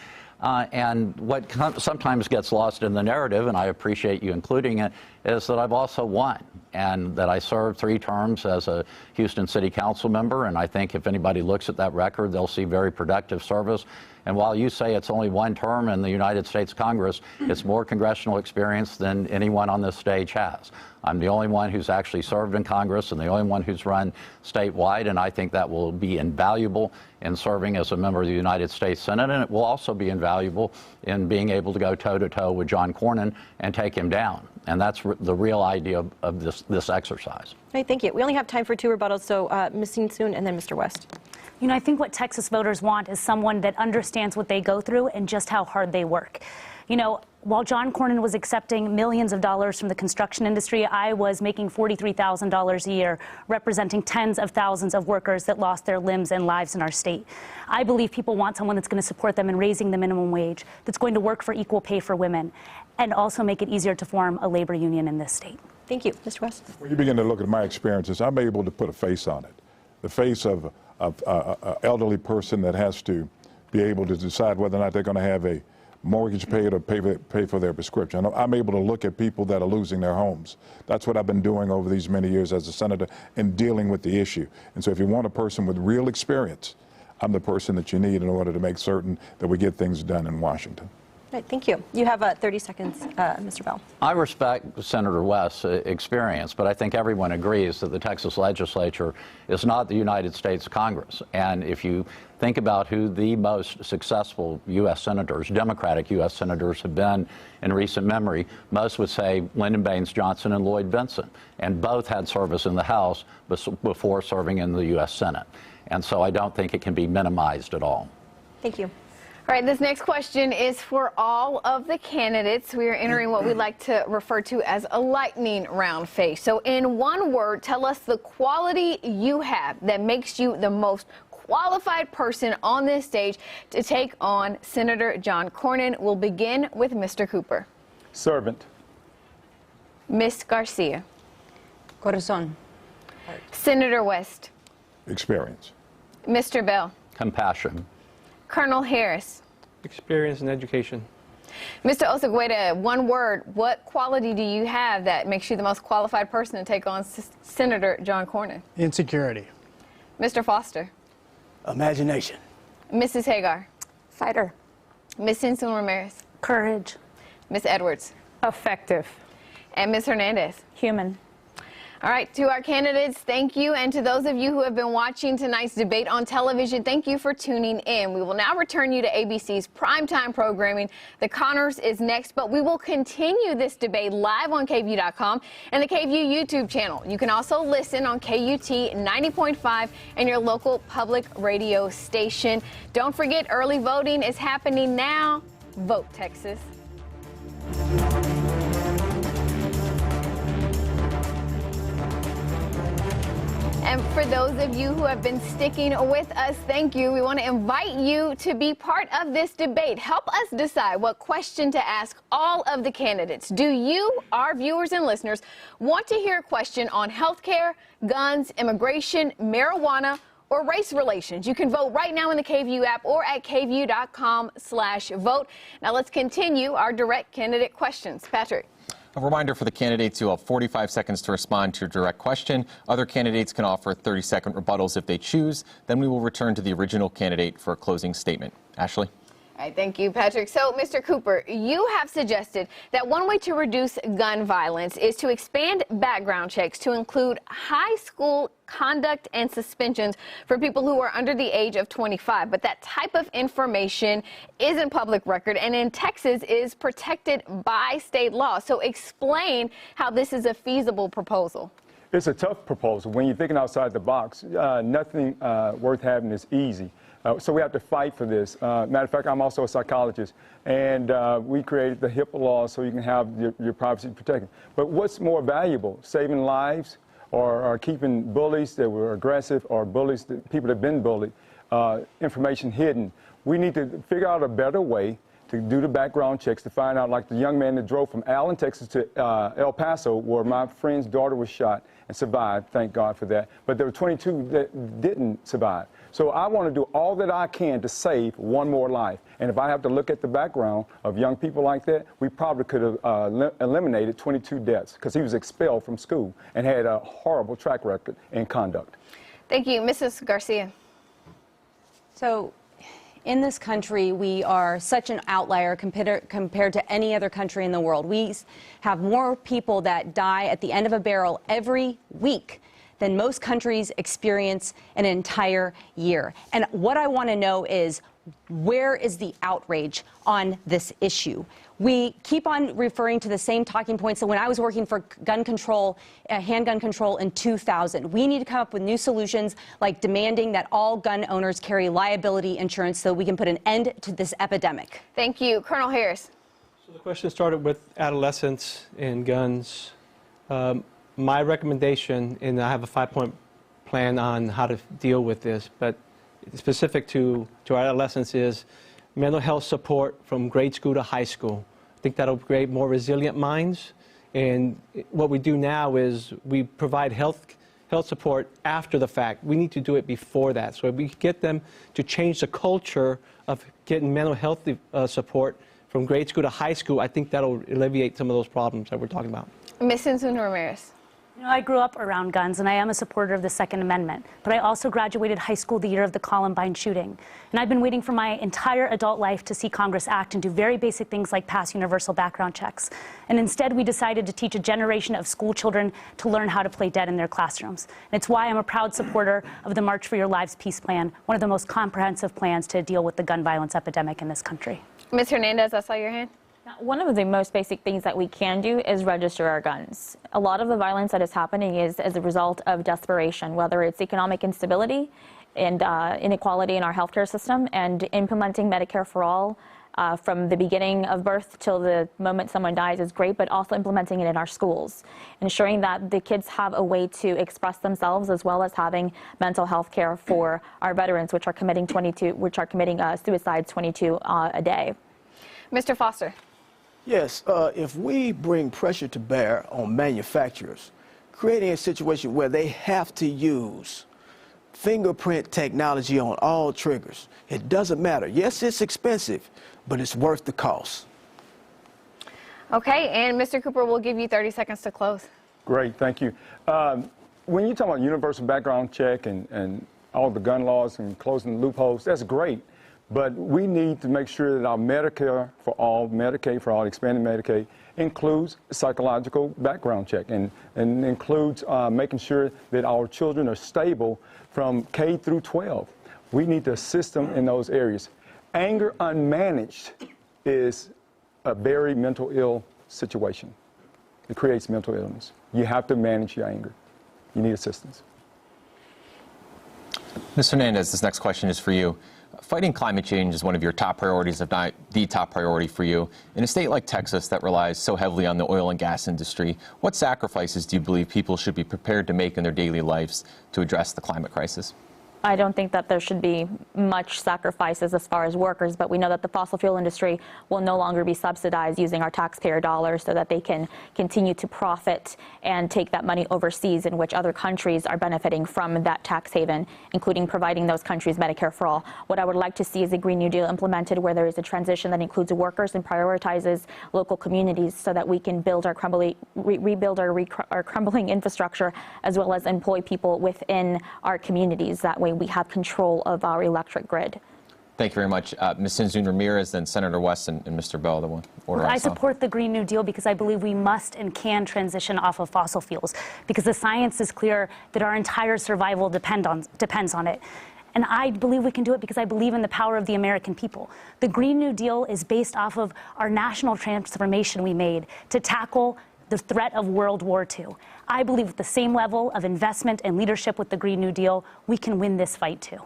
And what sometimes gets lost in the narrative, and I appreciate you including it, is that I've also won, and that I served 3 terms as a Houston City Council member. And I think if anybody looks at that record, they'll see very productive service. And while you say it's only 1 term in the United States Congress, it's more congressional experience than anyone on this stage has. I'm the only one who's actually served in Congress and the only one who's run statewide, and I think that will be invaluable in serving as a member of the United States Senate, and it will also be invaluable in being able to go toe-to-toe with John Cornyn and take him down. And that's the real idea of this exercise. All right, thank you. We only have time for 2 rebuttals, so Ms. Soon and then Mr. West. You know, I think what Texas voters want is someone that understands what they go through and just how hard they work. You know, while John Cornyn was accepting millions of dollars from the construction industry, I was making $43,000 a year, representing tens of thousands of workers that lost their limbs and lives in our state. I believe people want someone that's going to support them in raising the minimum wage, that's going to work for equal pay for women, and also make it easier to form a labor union in this state. Thank you. Mr. West? When you begin to look at my experiences, I'm able to put a face on it. The face of an elderly person that has to be able to decide whether or not they're going to have a mortgage paid or pay for their prescription. I'm able to look at people that are losing their homes. That's what I've been doing over these many years as a senator and dealing with the issue. And so if you want a person with real experience, I'm the person that you need in order to make certain that we get things done in Washington. All right, thank you. You have 30 seconds, Mr. Bell. I respect Senator West's experience, but I think everyone agrees that the Texas legislature is not the United States Congress. And if you think about who the most successful U.S. senators, Democratic U.S. senators, have been in recent memory, most would say Lyndon Baines Johnson and Lloyd Bentsen. And both had service in the House before serving in the U.S. Senate. And so I don't think it can be minimized at all. Thank you. All right, this next question is for all of the candidates. We are entering what we like to refer to as a lightning round phase. So in one word, tell us the quality you have that makes you the most qualified person on this stage to take on Senator John Cornyn. We'll begin with Mr. Cooper. Servant. Ms. Garcia. Corazon. Senator West. Experience. Mr. Bell. Compassion. Colonel Harris. Experience and education. Mr. Osegueda, one word, what quality do you have that makes you the most qualified person to take on Senator John Cornyn? Insecurity. Mr. Foster. Imagination. Mrs. Hagar. Fighter. Ms. Sinsun Ramirez. Courage. Ms. Edwards. Effective. And Ms. Hernandez. Human. All right, to our candidates, thank you. And to those of you who have been watching tonight's debate on television, thank you for tuning in. We will now return you to ABC's primetime programming. The Connors is next, but we will continue this debate live on KVUE.com and the KVUE YouTube channel. You can also listen on KUT 90.5 and your local public radio station. Don't forget, early voting is happening now. Vote Texas. And for those of you who have been sticking with us, thank you. We want to invite you to be part of this debate. Help us decide what question to ask all of the candidates. Do you, our viewers and listeners, want to hear a question on health care, guns, immigration, marijuana, or race relations? You can vote right now in the KVUE app or at KVUE.com/vote. Now let's continue our direct candidate questions. Patrick. A reminder for the candidates, you'll have 45 seconds to respond to your direct question. Other candidates can offer 30-second rebuttals if they choose. Then we will return to the original candidate for a closing statement. Ashley? All right, thank you, Patrick. So, Mr. Cooper, you have suggested that one way to reduce gun violence is to expand background checks to include high school conduct and suspensions for people who are under the age of 25. But that type of information isn't public record and in Texas is protected by state law. So explain how this is a feasible proposal. It's a tough proposal. When you're thinking outside the box, nothing worth having is easy. So we have to fight for this. Matter of fact, I'm also a psychologist, and we created the HIPAA law so you can have your privacy protected. But what's more valuable, saving lives or keeping bullies that were aggressive or bullies, people that have been bullied, information hidden? We need to figure out a better way to do the background checks to find out, like the young man that drove from Allen, Texas to El Paso, where my friend's daughter was shot and survived, thank God for that. But there were 22 that didn't survive. So I want to do all that I can to save one more life. And if I have to look at the background of young people like that, we probably could have eliminated 22 deaths because he was expelled from school and had a horrible track record in conduct. Thank you. Mrs. Garcia. So in this country, we are such an outlier compared to any other country in the world. We have more people that die at the end of a barrel every week than most countries experience an entire year. And what I want to know is, where is the outrage on this issue? We keep on referring to the same talking points. So when I was working for gun control, handgun control in 2000, we need to come up with new solutions like demanding that all gun owners carry liability insurance so we can put an end to this epidemic. Thank you. Colonel Harris. So the question started with adolescents and guns. My recommendation, and I have a 5-point plan on how to deal with this, but specific to our adolescents, is mental health support from grade school to high school. I think that'll create more resilient minds. And what we do now is we provide health support after the fact. We need to do it before that. So if we get them to change the culture of getting mental health support from grade school to high school, I think that'll alleviate some of those problems that we're talking about. Ms. Sensun Ramirez. You know, I grew up around guns, and I am a supporter of the Second Amendment, but I also graduated high school the year of the Columbine shooting. And I've been waiting for my entire adult life to see Congress act and do very basic things like pass universal background checks. And instead, we decided to teach a generation of school children to learn how to play dead in their classrooms. And it's why I'm a proud supporter of the March for Your Lives Peace Plan, one of the most comprehensive plans to deal with the gun violence epidemic in this country. Ms. Hernandez, I saw your hand. One of the most basic things that we can do is register our guns. A lot of the violence that is happening is as a result of desperation, whether it's economic instability and inequality in our healthcare system, and implementing Medicare for all from the beginning of birth till the moment someone dies is great, but also implementing it in our schools, ensuring that the kids have a way to express themselves, as well as having mental health care for our veterans, which are committing suicides 22 a day. Mr. Foster. Yes, if we bring pressure to bear on manufacturers, creating a situation where they have to use fingerprint technology on all triggers, it doesn't matter. Yes, it's expensive, but it's worth the cost. Okay, and Mr. Cooper, we'll give you 30 seconds to close. Great, thank you. When you talk about universal background check and all the gun laws and closing loopholes, that's great. But we need to make sure that our Medicare for all, Medicaid for all, expanded Medicaid includes psychological background check and includes making sure that our children are stable from K through 12. We need to assist them in those areas. Anger unmanaged is a very mental ill situation. It creates mental illness. You have to manage your anger. You need assistance. Ms. Hernandez, this next question is for you. Fighting climate change is one of your top priorities, if not the top priority for you. In a state like Texas that relies so heavily on the oil and gas industry, what sacrifices do you believe people should be prepared to make in their daily lives to address the climate crisis? I don't think that there should be much sacrifices as far as workers, but we know that the fossil fuel industry will no longer be subsidized using our taxpayer dollars so that they can continue to profit and take that money overseas, in which other countries are benefiting from that tax haven, including providing those countries Medicare for all. What I would like to see is a Green New Deal implemented where there is a transition that includes workers and prioritizes local communities so that we can build our rebuild our crumbling infrastructure, as well as employ people within our communities. That way we have control of our electric grid. Thank you very much. Ms. Sinzun Ramirez, then Senator West and Mr. Bell, the order I support the Green New Deal because I believe we must and can transition off of fossil fuels, because the science is clear that our entire survival depends on it. And I believe we can do it because I believe in the power of the American people. The Green New Deal is based off of our national transformation we made to tackle the threat of World War II. I believe with the same level of investment and leadership with the Green New Deal, we can win this fight too.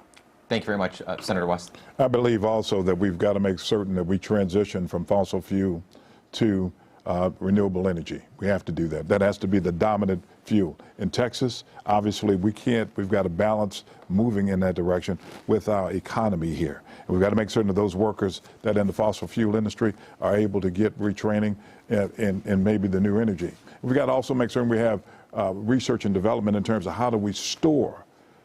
Thank you very much, Senator West. I believe also that we've got to make certain that we transition from fossil fuel to renewable energy. We have to do that. That has to be the dominant fuel. In Texas, obviously, we've got to balance moving in that direction with our economy here. And we've got to make certain that those workers that in the fossil fuel industry are able to get retraining in maybe the new energy. We've got to also make certain we have research and development in terms of how do we store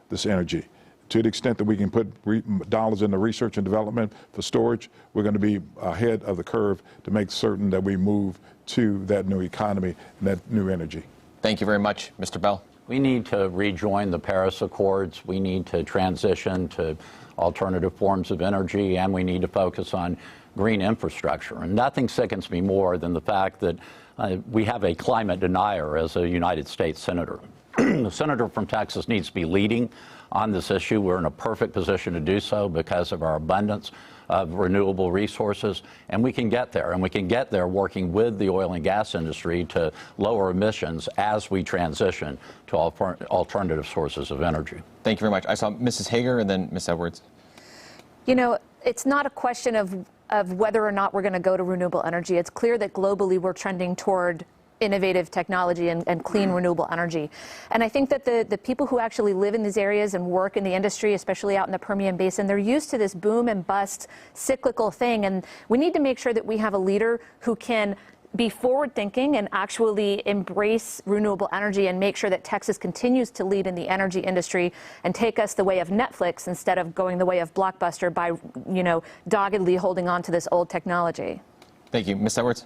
this energy. To the extent that we can put dollars into research and development for storage, we're going to be ahead of the curve to make certain that we move to that new economy and that new energy. Thank you very much, Mr. Bell. We need to rejoin the Paris Accords. We need to transition to alternative forms of energy, and we need to focus on green infrastructure. And nothing sickens me more than the fact that we have a climate denier as a United States senator. The senator from Texas needs to be leading on this issue. We're in a perfect position to do so because of our abundance of renewable resources, and we can get there. And we can get there working with the oil and gas industry to lower emissions as we transition to alternative sources of energy. Thank you very much. I saw Mrs. Hager and then Ms. Edwards. You know, it's not a question of whether or not we're going to go to renewable energy. It's clear that globally we're trending toward innovative technology and clean renewable energy. And I think that the people who actually live in these areas and work in the industry, especially out in the Permian Basin, they're used to this boom and bust cyclical thing. And we need to make sure that we have a leader who can be forward thinking and actually embrace renewable energy and make sure that Texas continues to lead in the energy industry and take us the way of Netflix instead of going the way of Blockbuster by, doggedly holding on to this old technology. Thank you. Ms. Edwards?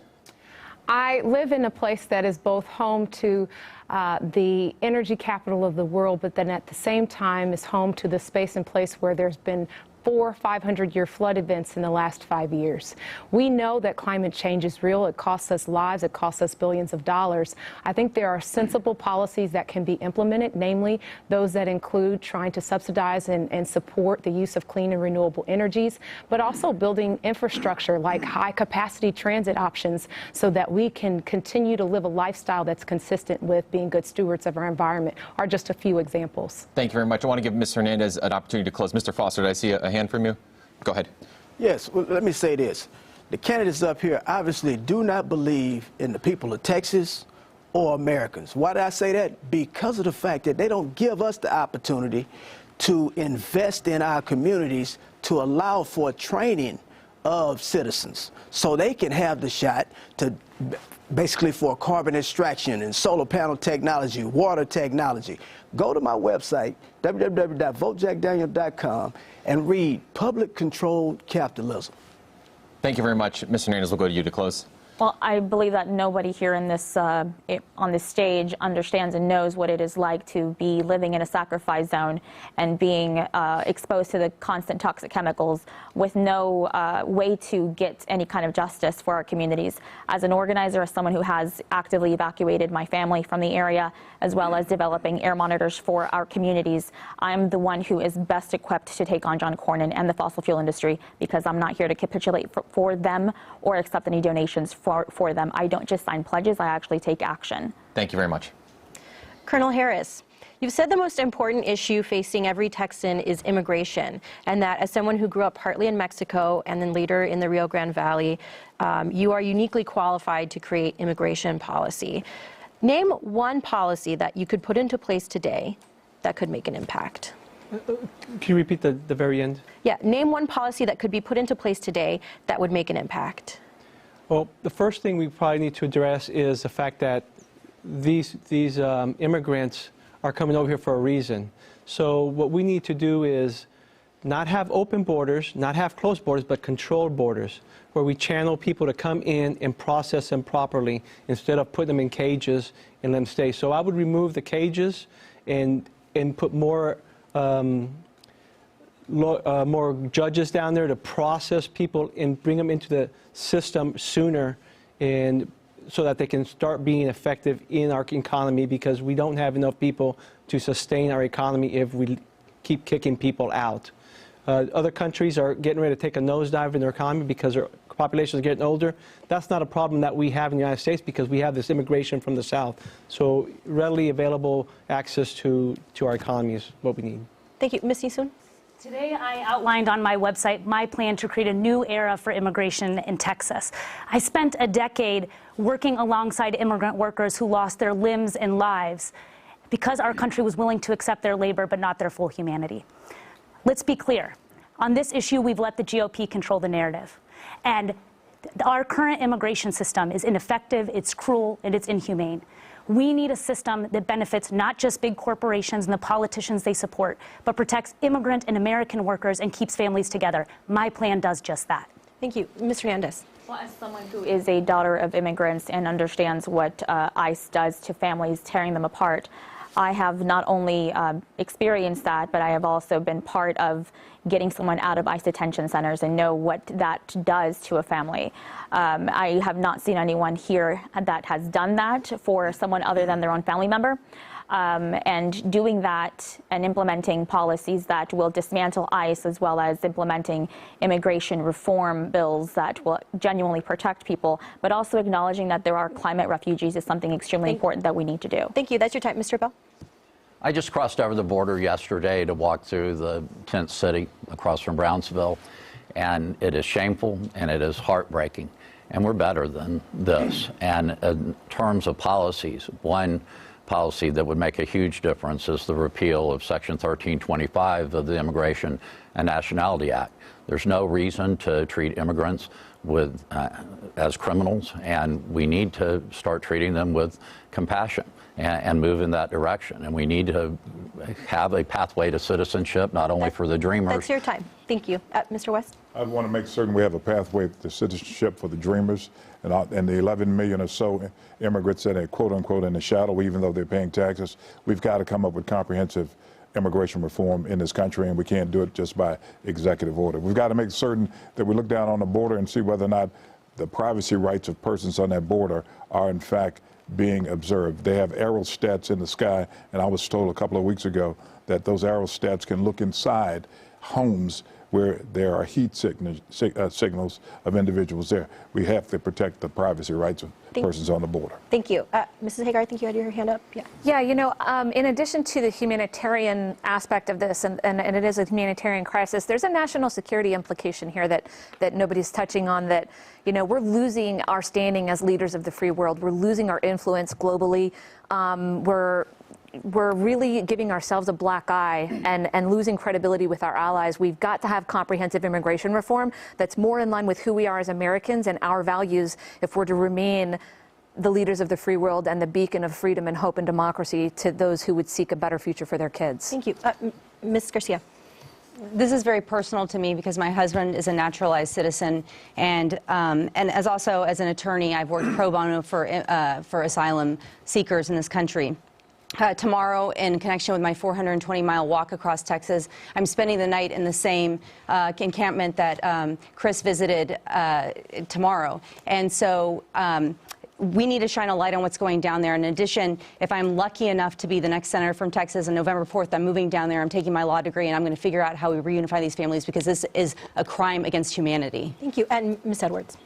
I live in a place that is both home to the energy capital of the world, but then at the same time is home to the space and place where there's been 4 500-year flood events in the last 5 years. We know that climate change is real. It costs us lives. It costs us billions of dollars. I think there are sensible policies that can be implemented, namely those that include trying to subsidize and support the use of clean and renewable energies, but also building infrastructure like high-capacity transit options so that we can continue to live a lifestyle that's consistent with being good stewards of our environment, are just a few examples. Thank you very much. I want to give Ms. Hernandez an opportunity to close. Mr. Foster, did I see a hand from you? Go ahead. Yes, well, let me say this. The candidates up here obviously do not believe in the people of Texas or Americans. Why did I say that? Because of the fact that they don't give us the opportunity to invest in our communities to allow for training of citizens so they can have the shot to basically for carbon extraction and solar panel technology, water technology. Go to my website, www.votejackdaniel.com, and read Public Controlled Capitalism. Thank you very much. Mr. Hernandez, we'll go to you to close. Well, I believe that nobody here in this on this stage understands and knows what it is like to be living in a sacrifice zone and being exposed to the constant toxic chemicals with no way to get any kind of justice for our communities. As an organizer, as someone who has actively evacuated my family from the area, as well as developing air monitors for our communities, I'm the one who is best equipped to take on John Cornyn and the fossil fuel industry, because I'm not here to capitulate for them or accept any donations for them. I don't just sign pledges, I actually take action. Thank you very much. Colonel Harris, you've said the most important issue facing every Texan is immigration, and that as someone who grew up partly in Mexico and then later in the Rio Grande Valley, you are uniquely qualified to create immigration policy. Name one policy that you could put into place today that could make an impact. Can you repeat the very end? Yeah, name one policy that could be put into place today that would make an impact. Well, the first thing we probably need to address is the fact that these immigrants are coming over here for a reason. So what we need to do is not have open borders, not have closed borders, but controlled borders, where we channel people to come in and process them properly instead of putting them in cages and let them stay. So I would remove the cages and put more more judges down there to process people and bring them into the system sooner, and so that they can start being effective in our economy, because we don't have enough people to sustain our economy if we keep kicking people out. Other countries are getting ready to take a nosedive in their economy because their population is getting older. That's not a problem that we have in the United States, because we have this immigration from the South. So readily available access to our economy is what we need. Thank you. Ms. Yisoon? Today, I outlined on my website my plan to create a new era for immigration in Texas. I spent a decade working alongside immigrant workers who lost their limbs and lives because our country was willing to accept their labor but not their full humanity. Let's be clear. On this issue, we've let the GOP control the narrative. And our current immigration system is ineffective, it's cruel, and it's inhumane. We need a system that benefits not just big corporations and the politicians they support, but protects immigrant and American workers and keeps families together. My plan does just that. Thank you. Ms. Hernandez. Well, as someone who is a daughter of immigrants and understands what ICE does to families, tearing them apart, I have not only experienced that, but I have also been part of getting someone out of ICE detention centers and know what that does to a family. I have not seen anyone here that has done that for someone other than their own family member. And doing that and implementing policies that will dismantle ICE, as well as implementing immigration reform bills that will genuinely protect people, but also acknowledging that there are climate refugees is something extremely important that we need to do. Thank you. That's your time. Mr. Bell? I just crossed over the border yesterday to walk through the tent city across from Brownsville, and it is shameful and it is heartbreaking. And we're better than this. And in terms of policies, one policy that would make a huge difference is the repeal of Section 1325 of the Immigration and Nationality Act. There's no reason to treat immigrants as criminals, and we need to start treating them with compassion and move in that direction. And we need to have a pathway to citizenship, not only for the dreamers. That's your time. Thank you. Mr. West? I want to make certain we have a pathway to citizenship for the dreamers and the 11 million or so immigrants that are quote unquote in the shadow, even though they're paying taxes. We've got to come up with comprehensive immigration reform in this country, and we can't do it just by executive order. We've got to make certain that we look down on the border and see whether or not the privacy rights of persons on that border are in fact being observed. They have aerostats in the sky, and I was told a couple of weeks ago that those aerostats can look inside homes where there are heat signals of individuals there. We have to protect the privacy rights of persons on the border. Thank you. Mrs. Hagar, I think you had your hand up. Yeah, you know, in addition to the humanitarian aspect of this, and it is a humanitarian crisis, there's a national security implication here that nobody's touching on, that, you know, we're losing our standing as leaders of the free world. We're losing our influence globally. We're really giving ourselves a black eye and losing credibility with our allies. We've got to have comprehensive immigration reform that's more in line with who we are as Americans and our values if we're to remain the leaders of the free world and the beacon of freedom and hope and democracy to those who would seek a better future for their kids. Thank you. Ms. Garcia. This is very personal to me because my husband is a naturalized citizen, and as also as an attorney, I've worked pro bono for asylum seekers in this country. Tomorrow, in connection with my 420-mile walk across Texas, I'm spending the night in the same encampment that Chris visited tomorrow. And so we need to shine a light on what's going down there. In addition, if I'm lucky enough to be the next senator from Texas on November 4th, I'm moving down there. I'm taking my law degree, and I'm going to figure out how we reunify these families, because this is a crime against humanity. Thank you. And Ms. Edwards.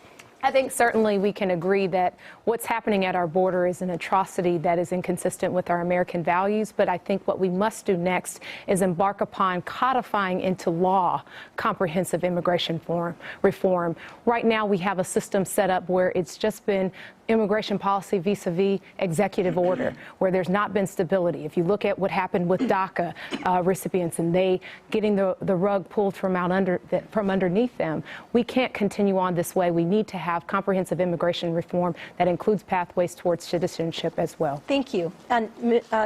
I think certainly we can agree that what's happening at our border is an atrocity that is inconsistent with our American values. But I think what we must do next is embark upon codifying into law comprehensive immigration reform. Right now, we have a system set up where it's just been immigration policy vis-a-vis executive order, where there's not been stability. If you look at what happened with DACA recipients and they getting the rug pulled from underneath them, we can't continue on this way. We need to have comprehensive immigration reform that includes pathways towards citizenship as well. Thank you. And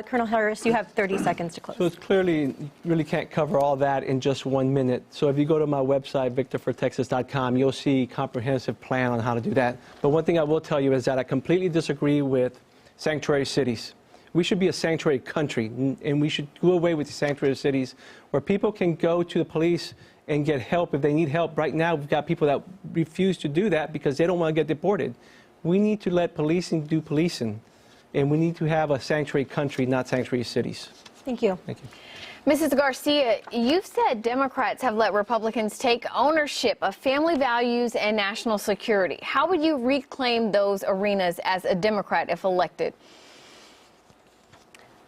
Colonel Harris, you have 30 seconds to close. So it's clearly, you really can't cover all that in just 1 minute. So if you go to my website, victorfortexas.com, you'll see a comprehensive plan on how to do that. But one thing I will tell you is that I completely disagree with sanctuary cities. We should be a sanctuary country, and we should do away with the sanctuary cities where people can go to the police and get help if they need help. Right now, we've got people that refuse to do that because they don't want to get deported. We need to let policing do policing, and we need to have a sanctuary country, not sanctuary cities. Thank you. Thank you. Mrs. Garcia, you've said Democrats have let Republicans take ownership of family values and national security. How would you reclaim those arenas as a Democrat if elected?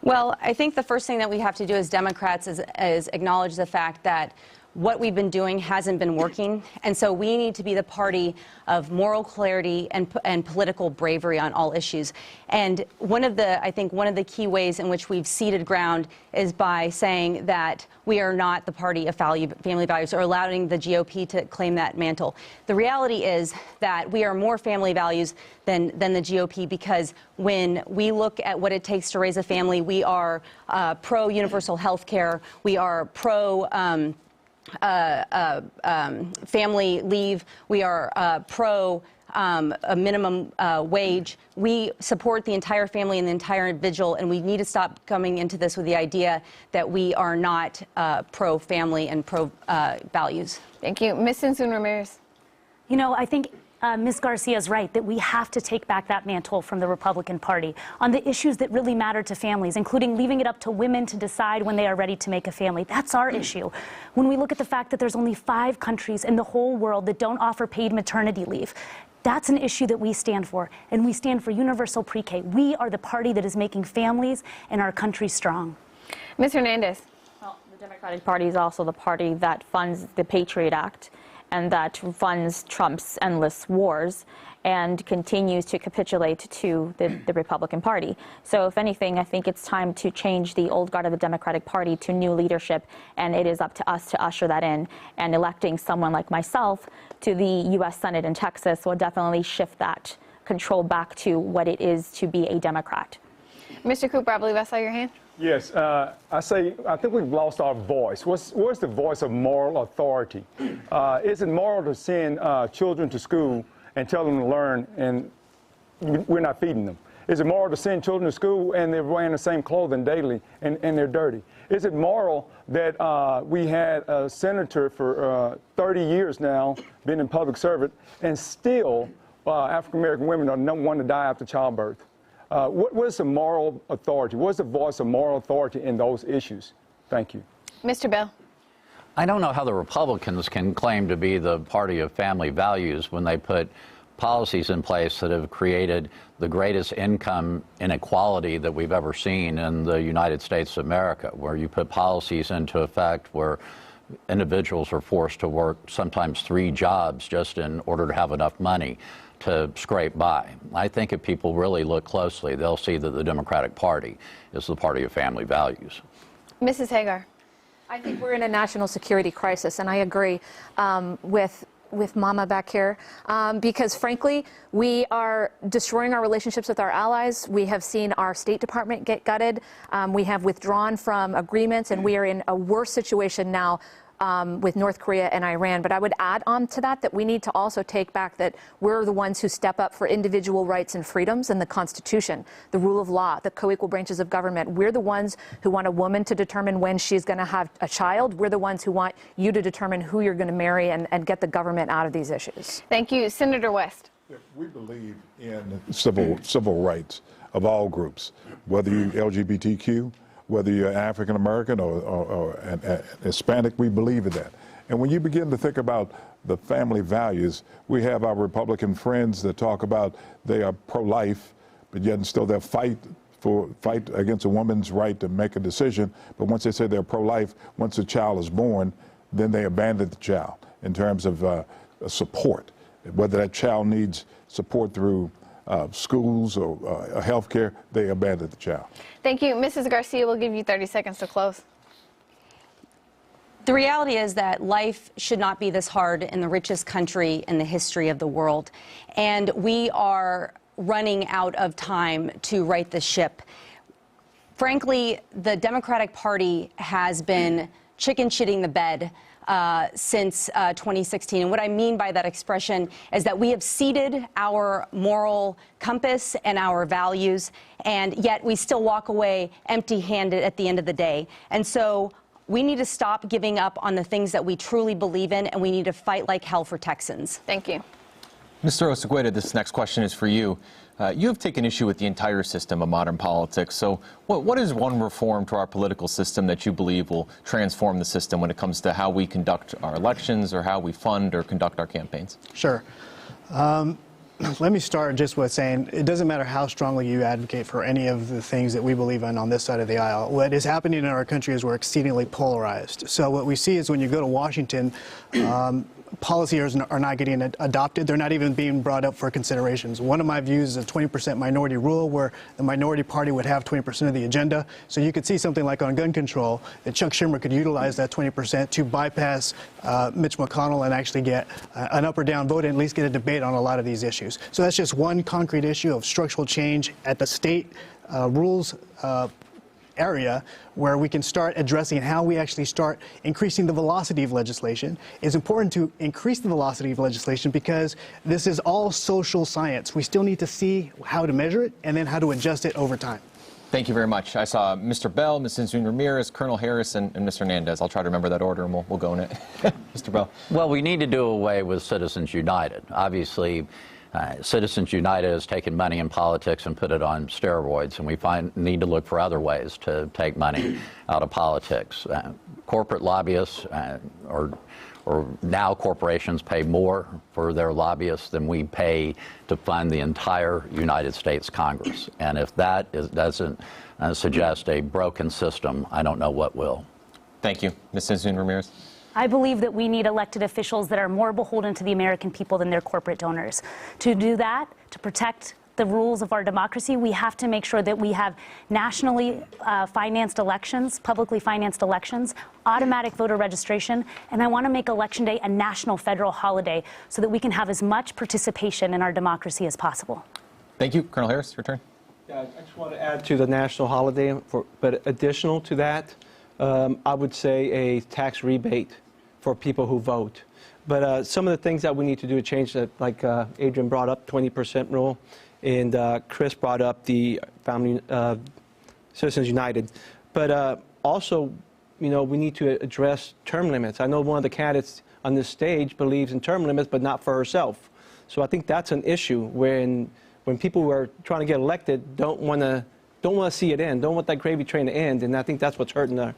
Well, I think the first thing that we have to do as Democrats is acknowledge the fact that what we've been doing hasn't been working, and so we need to be the party of moral clarity and political bravery on all issues. And I think one of the key ways in which we've ceded ground is by saying that we are not the party of family values, or allowing the GOP to claim that mantle. The reality is that we are more family values than the GOP, because when we look at what it takes to raise a family, we are pro-universal health care, we are pro- family leave. We are pro a minimum wage. We support the entire family and the entire individual, and we need to stop coming into this with the idea that we are not pro-family and pro-values. Thank you. Ms. Sensun-Ramirez. You know, I think Ms. Garcia is right that we have to take back that mantle from the Republican Party on the issues that really matter to families, including leaving it up to women to decide when they are ready to make a family. That's our issue. When we look at the fact that there's only 5 countries in the whole world that don't offer paid maternity leave, that's an issue that we stand for, and we stand for universal pre-K. We are the party that is making families and our country strong. Ms. Hernandez. Well, the Democratic Party is also the party that funds the Patriot Act and that funds Trump's endless wars and continues to capitulate to the Republican Party. So if anything, I think it's time to change the old guard of the Democratic Party to new leadership, and it is up to us to usher that in. And electing someone like myself to the U.S. Senate in Texas will definitely shift that control back to what it is to be a Democrat. Mr. Cooper, I believe I saw your hand. Yes, I think we've lost our voice. Where's the voice of moral authority? Is it moral to send children to school and tell them to learn, and we're not feeding them? Is it moral to send children to school and they're wearing the same clothing daily and they're dirty? Is it moral that we had a senator for 30 years now, been in public service, and still African-American women are number one to die after childbirth? What is the moral authority? What is the voice of moral authority in those issues? Thank you. Mr. Bell. I don't know how the Republicans can claim to be the party of family values when they put policies in place that have created the greatest income inequality that we've ever seen in the United States of America, where you put policies into effect where individuals are forced to work sometimes 3 jobs just in order to have enough money to scrape by. I think if people really look closely, they'll see that the Democratic Party is the party of family values. Mrs. Hagar. I think we're in a national security crisis, and I agree with Mama back here, because frankly, we are destroying our relationships with our allies. We have seen our State Department get gutted. We have withdrawn from agreements, and we are in a worse situation now with North Korea and Iran. But I would add on to that we need to also take back that we're the ones who step up for individual rights and freedoms and the Constitution, the rule of law, the co-equal branches of government. We're the ones who want a woman to determine when she's going to have a child. We're the ones who want you to determine who you're going to marry and get the government out of these issues. Thank you. Senator West. We believe in civil rights of all groups, whether you're LGBTQ, whether you're African American or Hispanic. We believe in that. And when you begin to think about the family values, we have our Republican friends that talk about they are pro-life, but yet still they'll fight against a woman's right to make a decision. But once they say they're pro-life, once a child is born, then they abandon the child in terms of support. Whether that child needs support through schools or health care, they abandon the child. Thank you. Mrs. Garcia, we'll give you 30 seconds to close. The reality is that life should not be this hard in the richest country in the history of the world. And we are running out of time to right the ship. Frankly, the Democratic Party has been chicken shitting the bed since 2016. And what I mean by that expression is that we have ceded our moral compass and our values, and yet we still walk away empty-handed at the end of the day. And so we need to stop giving up on the things that we truly believe in, and we need to fight like hell for Texans. Thank you. Mr. Osegueda, this next question is for you. You have taken issue with the entire system of modern politics. So what is one reform to our political system that you believe will transform the system when it comes to how we conduct our elections or how we fund or conduct our campaigns? Sure. Let me start just with saying it doesn't matter how strongly you advocate for any of the things that we believe in on this side of the aisle. What is happening in our country is we're exceedingly polarized. So what we see is when you go to Washington, policies are not getting adopted. They're not even being brought up for considerations. One of my views is a 20% minority rule where the minority party would have 20% of the agenda. So you could see something like on gun control that Chuck Schumer could utilize that 20% to bypass Mitch McConnell and actually get an up or down vote and at least get a debate on a lot of these issues. So that's just one concrete issue of structural change at the state rules area where we can start addressing how we actually start increasing the velocity of legislation. It's important to increase the velocity of legislation because this is all social science. We still need to see how to measure it and then how to adjust it over time. Thank you very much. I saw Mr. Bell, Ms. Insun Ramirez, Colonel Harris, and Mr. Hernandez. I'll try to remember that order and we'll go in it. Mr. Bell. Well, we need to do away with Citizens United. Obviously, Citizens United has taken money in politics and put it on steroids, and we need to look for other ways to take money out of politics. Corporate lobbyists or now corporations pay more for their lobbyists than we pay to fund the entire United States Congress. And if that doesn't suggest a broken system, I don't know what will. Thank you. Ms. Insun Ramirez. I believe that we need elected officials that are more beholden to the American people than their corporate donors. To do that, to protect the rules of our democracy, we have to make sure that we have nationally financed elections, publicly financed elections, automatic voter registration, and I want to make Election Day a national federal holiday so that we can have as much participation in our democracy as possible. Thank you. Colonel Harris, your turn. Yeah, I just want to add to the national holiday, but additional to that, I would say a tax rebate for people who vote. But some of the things that we need to do to change that, like Adrian brought up, 20% rule, and Chris brought up the Family Citizens United. But also, you know, we need to address term limits. I know one of the candidates on this stage believes in term limits, but not for herself. So I think that's an issue when people who are trying to get elected don't want to see it end, don't want that gravy train to end, and I think that's what's hurting her.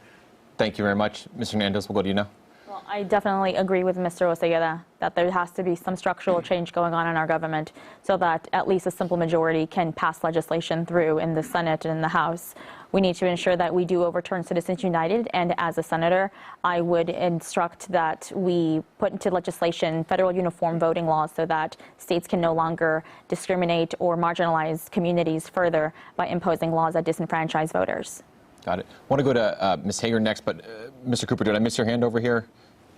Thank you very much. Mr. Hernandez, we'll go to you now. Well, I definitely agree with Mr. Osegueda that there has to be some structural change going on in our government so that at least a simple majority can pass legislation through in the Senate and in the House. We need to ensure that we do overturn Citizens United, and as a senator, I would instruct that we put into legislation federal uniform voting laws so that states can no longer discriminate or marginalize communities further by imposing laws that disenfranchise voters. Got it. I want to go to Ms. Hager next, but Mr. Cooper, did I miss your hand over here?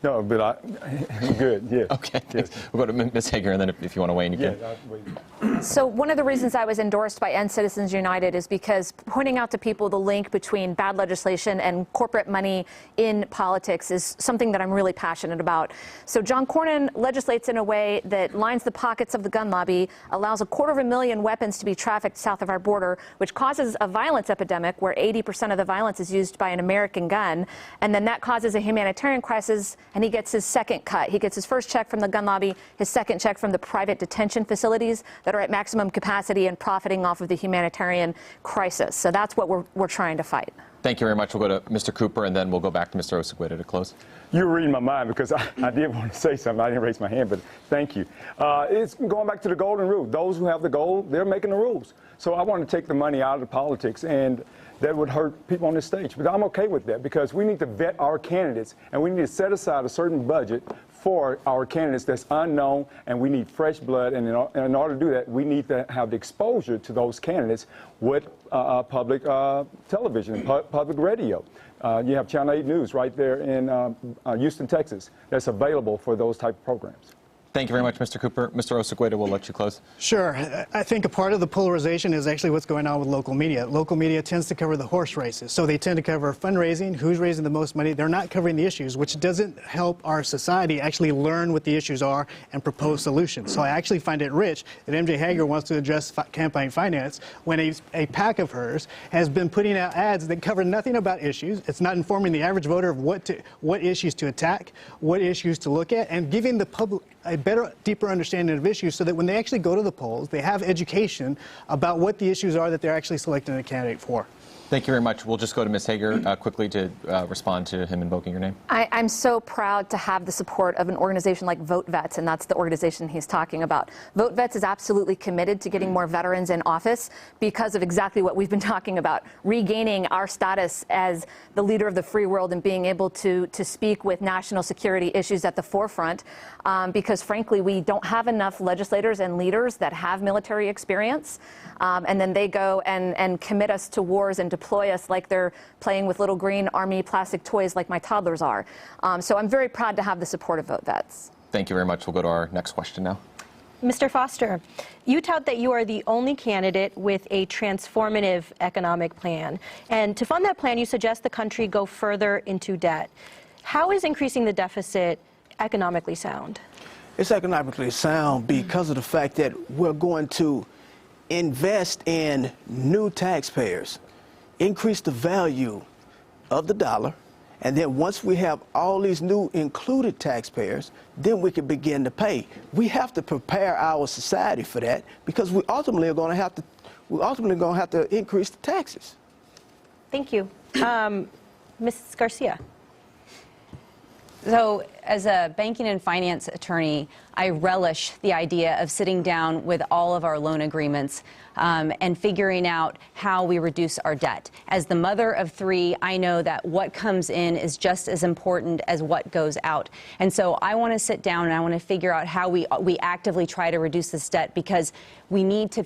No, but I'm good, yeah. Okay, yes. We'll go to Ms. Hager, and then if you want to weigh in, you can. Yeah, So one of the reasons I was endorsed by End Citizens United is because pointing out to people the link between bad legislation and corporate money in politics is something that I'm really passionate about. So John Cornyn legislates in a way that lines the pockets of the gun lobby, allows 250,000 weapons to be trafficked south of our border, which causes a violence epidemic where 80% of the violence is used by an American gun. And then that causes a humanitarian crisis, and he gets his second cut. He gets his first check from the gun lobby, his second check from the private detention facilities that are at maximum capacity and profiting off of the humanitarian crisis. So that's what we're trying to fight. Thank you very much. We'll go to Mr. Cooper, and then we'll go back to Mr. Osegueda to close. You were reading my mind because I did want to say something. I didn't raise my hand, but thank you. It's going back to the golden rule. Those who have the goal, they're making the rules. So I want to take the money out of the politics, and that would hurt people on this stage. But I'm okay with that because we need to vet our candidates, and we need to set aside a certain budget for our candidates that's unknown, and we need fresh blood. And in order to do that, we need to have the exposure to those candidates with public television, public radio. You have Channel 8 News right there in Houston, Texas, that's available for those type of programs. Thank you very much, Mr. Cooper. Mr. Osegueda, we'll let you close. Sure. I think a part of the polarization is actually what's going on with local media. Local media tends to cover the horse races. So they tend to cover fundraising, who's raising the most money. They're not covering the issues, which doesn't help our society actually learn what the issues are and propose solutions. So I actually find it rich that MJ Hager wants to address campaign finance when a PAC of hers has been putting out ads that cover nothing about issues. It's not informing the average voter of what issues to attack, what issues to look at, and giving the public a better, deeper understanding of issues so that when they actually go to the polls, they have education about what the issues are that they're actually selecting a candidate for. Thank you very much. We'll just go to Ms. Hager quickly to respond to him invoking your name. I'm so proud to have the support of an organization like Vote Vets, and that's the organization he's talking about. Vote Vets is absolutely committed to getting more veterans in office because of exactly what we've been talking about, regaining our status as the leader of the free world and being able to speak with national security issues at the forefront, because frankly, we don't have enough legislators and leaders that have military experience, and then they go and commit us to wars and deploy us like they're playing with little green army plastic toys like my toddlers are. So I'm very proud to have the support of Vote Vets. Thank you very much. We'll go to our next question now. Mr. Foster, you tout that you are the only candidate with a transformative economic plan. And to fund that plan, you suggest the country go further into debt. How is increasing the deficit economically sound? It's economically sound because of the fact that we're going to invest in new taxpayers, increase the value of the dollar, and then once we have all these new included taxpayers, then we can begin to pay. We have to prepare our society for that because we ultimately are going to have to increase the taxes. Thank you. Ms. Garcia. So as a banking and finance attorney, I relish the idea of sitting down with all of our loan agreements and figuring out how we reduce our debt. As the mother of three, I know that what comes in is just as important as what goes out. And so I want to sit down and I want to figure out how we actively try to reduce this debt because we need to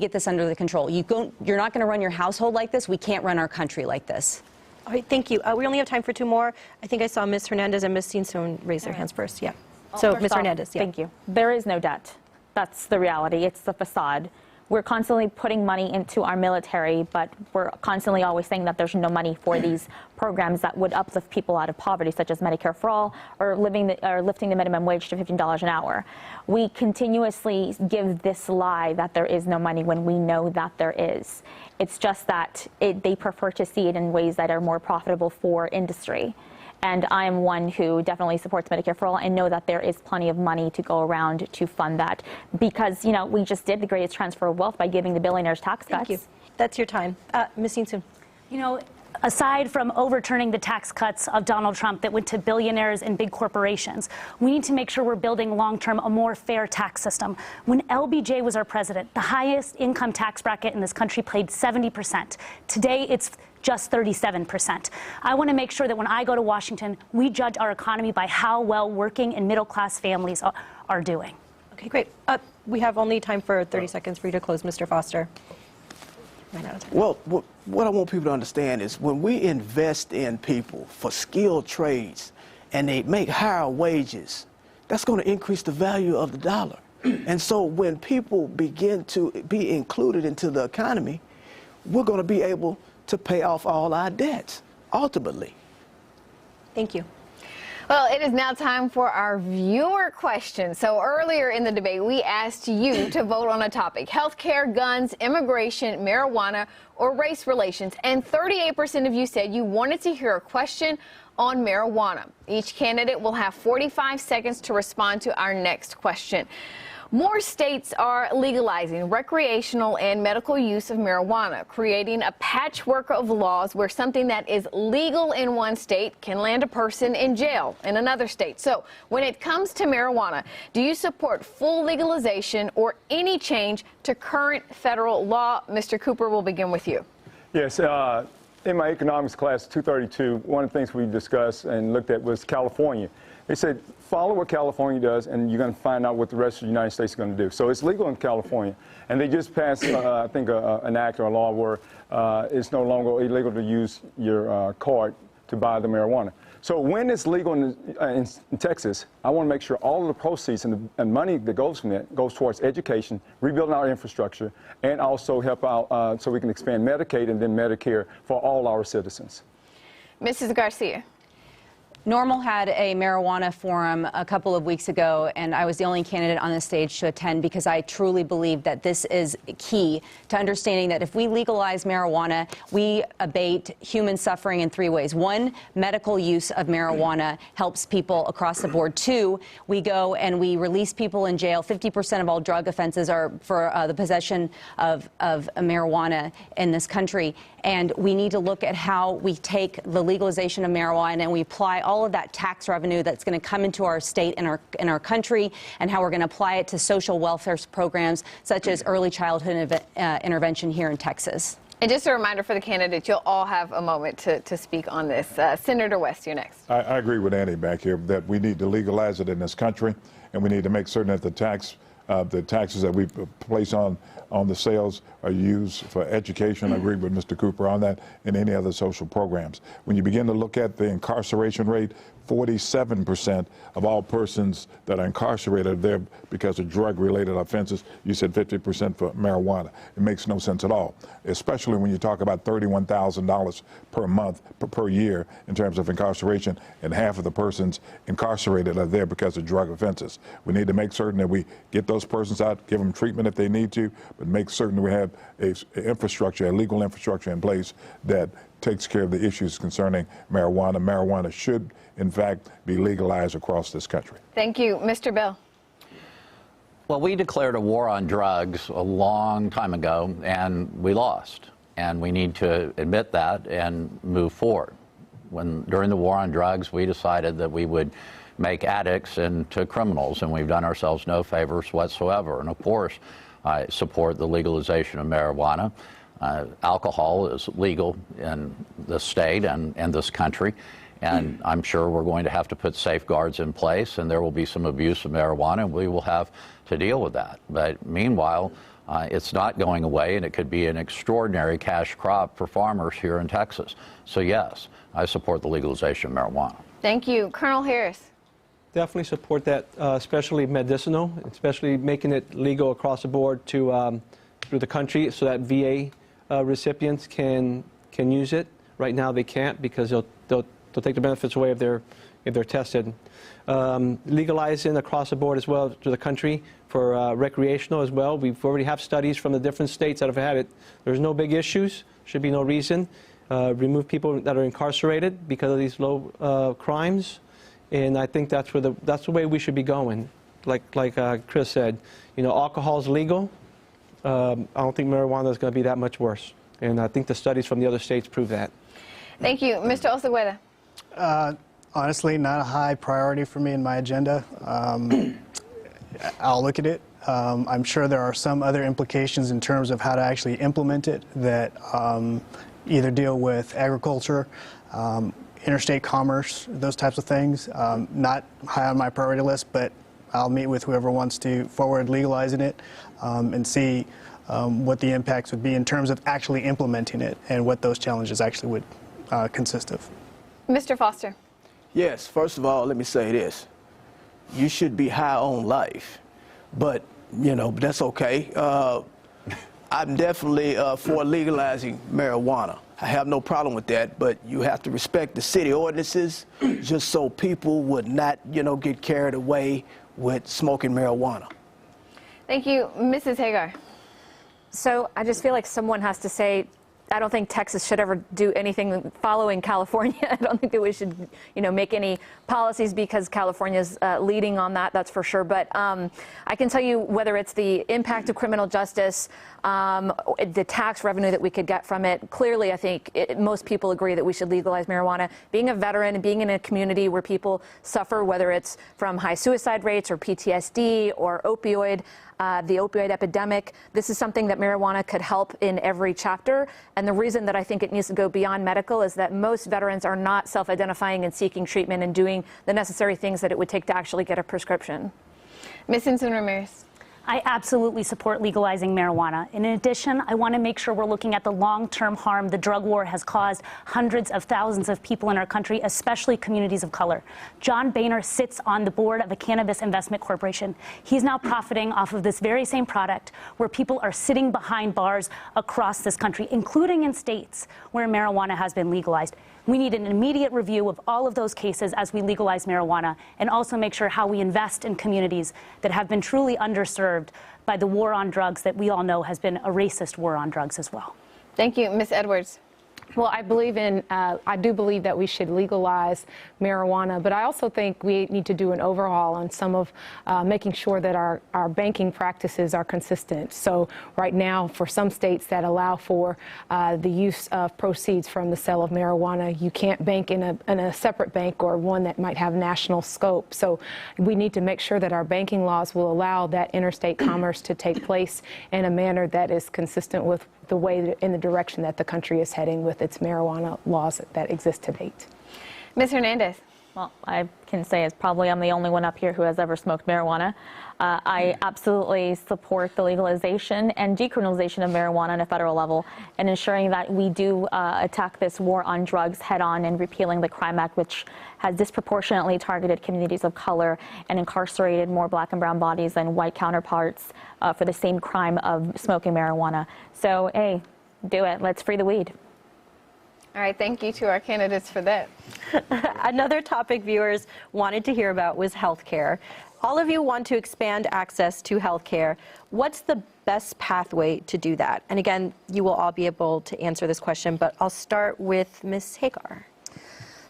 get this under the control. You're not going to run your household like this. We can't run our country like this. All right, thank you. We only have time for two more. I think I saw Ms. Hernandez and Ms. Seensoon raise their hands first. Yeah. So, Ms. Hernandez, yeah. Thank you. There is no debt. That's the reality. It's the facade. We're constantly putting money into our military, but we're constantly always saying that there's no money for these programs that would uplift people out of poverty, such as Medicare for all, or lifting the minimum wage to $15 an hour. We continuously give this lie that there is no money when we know that there is. It's just that they prefer to see it in ways that are more profitable for industry. And I am one who definitely supports Medicare for all and know that there is plenty of money to go around to fund that because, you know, we just did the greatest transfer of wealth by giving the billionaires tax cuts. Thank you. That's your time. Ms. Seensoon. You know, aside from overturning the tax cuts of Donald Trump that went to billionaires and big corporations, we need to make sure we're building long-term a more fair tax system. When LBJ was our president, the highest income tax bracket in this country paid 70%. Today, it's just 37%. I want to make sure that when I go to Washington, we judge our economy by how well working and middle-class families are doing. Okay, great. We have only time for 30 seconds for you to close, Mr. Foster. Well, what I want people to understand is when we invest in people for skilled trades and they make higher wages, that's going to increase the value of the dollar. And so when people begin to be included into the economy, we're going to be able to pay off all our debts, ultimately. Thank you. Well, it is now time for our viewer question. So earlier in the debate, we asked you to vote on a topic: healthcare, guns, immigration, marijuana, or race relations. And 38% of you said you wanted to hear a question on marijuana. Each candidate will have 45 seconds to respond to our next question. More states are legalizing recreational and medical use of marijuana, creating a patchwork of laws where something that is legal in one state can land a person in jail in another state. So when it comes to marijuana, do you support full legalization or any change to current federal law? Mr. Cooper, we'll begin with you. Yes. In my economics class 232, one of the things we discussed and looked at was California. They said, follow what California does, and you're going to find out what the rest of the United States is going to do. So it's legal in California. And they just passed, I think, an act or a law where it's no longer illegal to use your card to buy the marijuana. So when it's legal in Texas, I want to make sure all of the proceeds and money that goes from that goes towards education, rebuilding our infrastructure, and also help out so we can expand Medicaid and then Medicare for all our citizens. Mrs. Garcia. Normal had a marijuana forum a couple of weeks ago, and I was the only candidate on the stage to attend because I truly believe that this is key to understanding that if we legalize marijuana, we abate human suffering in 3 ways. 1, medical use of marijuana helps people across the board. 2, we go and we release people in jail. 50% of all drug offenses are for the possession of marijuana in this country. And we need to look at how we take the legalization of marijuana and we apply all of that tax revenue that's going to come into our state and our country, and how we're going to apply it to social welfare programs such as early childhood intervention here in Texas. And just a reminder for the candidates, you'll all have a moment to speak on this. Senator West, you're next. I agree with Annie back here that we need to legalize it in this country, and we need to make certain that the taxes that we place on the sales are used for education. I agree with Mr. Cooper on that, and any other social programs. When you begin to look at the incarceration rate, 47% of all persons that are incarcerated are there because of drug-related offenses. You said 50% for marijuana. It makes no sense at all, especially when you talk about $31,000 per month, per year in terms of incarceration, and half of the persons incarcerated are there because of drug offenses. We need to make certain that we get those persons out, give them treatment if they need to, but make certain that we have a legal infrastructure in place that takes care of the issues concerning marijuana. Marijuana should, in fact, be legalized across this country. Thank you. Mr. Bell. Well, we declared a war on drugs a long time ago, and we lost. And we need to admit that and move forward. During the war on drugs, we decided that we would make addicts into criminals, and we've done ourselves no favors whatsoever. And of course, I support the legalization of marijuana. Alcohol is legal in this state and this country, and I'm sure we're going to have to put safeguards in place, and there will be some abuse of marijuana, and we will have to deal with that. But meanwhile, it's not going away, and it could be an extraordinary cash crop for farmers here in Texas. So yes, I support the legalization of marijuana. Thank you. Colonel Harris. Definitely support that, especially medicinal, especially making it legal across the board through the country so that VA recipients can use it. Right now they can't because they'll take the benefits away if they're tested. Legalizing across the board as well to the country for recreational as well. We've already have studies from the different states that have had it. There's no big issues. Should be no reason. Remove people that are incarcerated because of these low crimes. And I think that's the way we should be going. Like Chris said, alcohol's legal. I don't think marijuana is going to be that much worse. And I think the studies from the other states prove that. Thank you. Mr. Osegueda. Honestly, not a high priority for me in my agenda. I'll look at it. I'm sure there are some other implications in terms of how to actually implement it that either deal with agriculture, interstate commerce, those types of things. Not high on my priority list, but I'll meet with whoever wants to forward legalizing it and see what the impacts would be in terms of actually implementing it and what those challenges actually would consist of. Mr. Foster. Yes, first of all, let me say this. You should be high on life. but, you know, that's okay. I'm definitely for legalizing marijuana. I have no problem with that, but you have to respect the city ordinances just so people would not, you know, get carried away with smoking marijuana. Thank you. Mrs. Hagar. So I just feel like someone has to say, I don't think Texas should ever do anything following California. I don't think that we should, make any policies because California's leading on that, that's for sure. But I can tell you whether it's the impact of criminal justice, the tax revenue that we could get from it. Clearly, I think most people agree that we should legalize marijuana. Being a veteran and being in a community where people suffer, whether it's from high suicide rates or PTSD or the opioid epidemic, this is something that marijuana could help in every chapter. And the reason that I think it needs to go beyond medical is that most veterans are not self-identifying and seeking treatment and doing the necessary things that it would take to actually get a prescription. Ms. Insun Ramirez. I absolutely support legalizing marijuana. In addition, I want to make sure we're looking at the long-term harm the drug war has caused hundreds of thousands of people in our country, especially communities of color. John Boehner sits on the board of a cannabis investment corporation. He's now profiting off of this very same product where people are sitting behind bars across this country, including in states where marijuana has been legalized. We need an immediate review of all of those cases as we legalize marijuana, and also make sure how we invest in communities that have been truly underserved by the war on drugs that we all know has been a racist war on drugs as well. Thank you. Ms. Edwards. Well, I do believe that we should legalize marijuana, but I also think we need to do an overhaul on some of making sure that our banking practices are consistent. So right now, for some states that allow for the use of proceeds from the sale of marijuana, you can't bank in a separate bank or one that might have national scope. So we need to make sure that our banking laws will allow that interstate commerce to take place in a manner that is consistent with the way in the direction that the country is heading with its marijuana laws that exist to date. Ms. Hernandez. Well, I can say it's probably I'm the only one up here who has ever smoked marijuana. I absolutely support the legalization and decriminalization of marijuana on a federal level and ensuring that we do attack this war on drugs head on and repealing the Crime Act, which has disproportionately targeted communities of color and incarcerated more black and brown bodies than white counterparts for the same crime of smoking marijuana. So, hey, do it. Let's free the weed. All right, thank you to our candidates for that. Another topic viewers wanted to hear about was healthcare. All of you want to expand access to healthcare. What's the best pathway to do that? And again, you will all be able to answer this question, but I'll start with Ms. Hagar.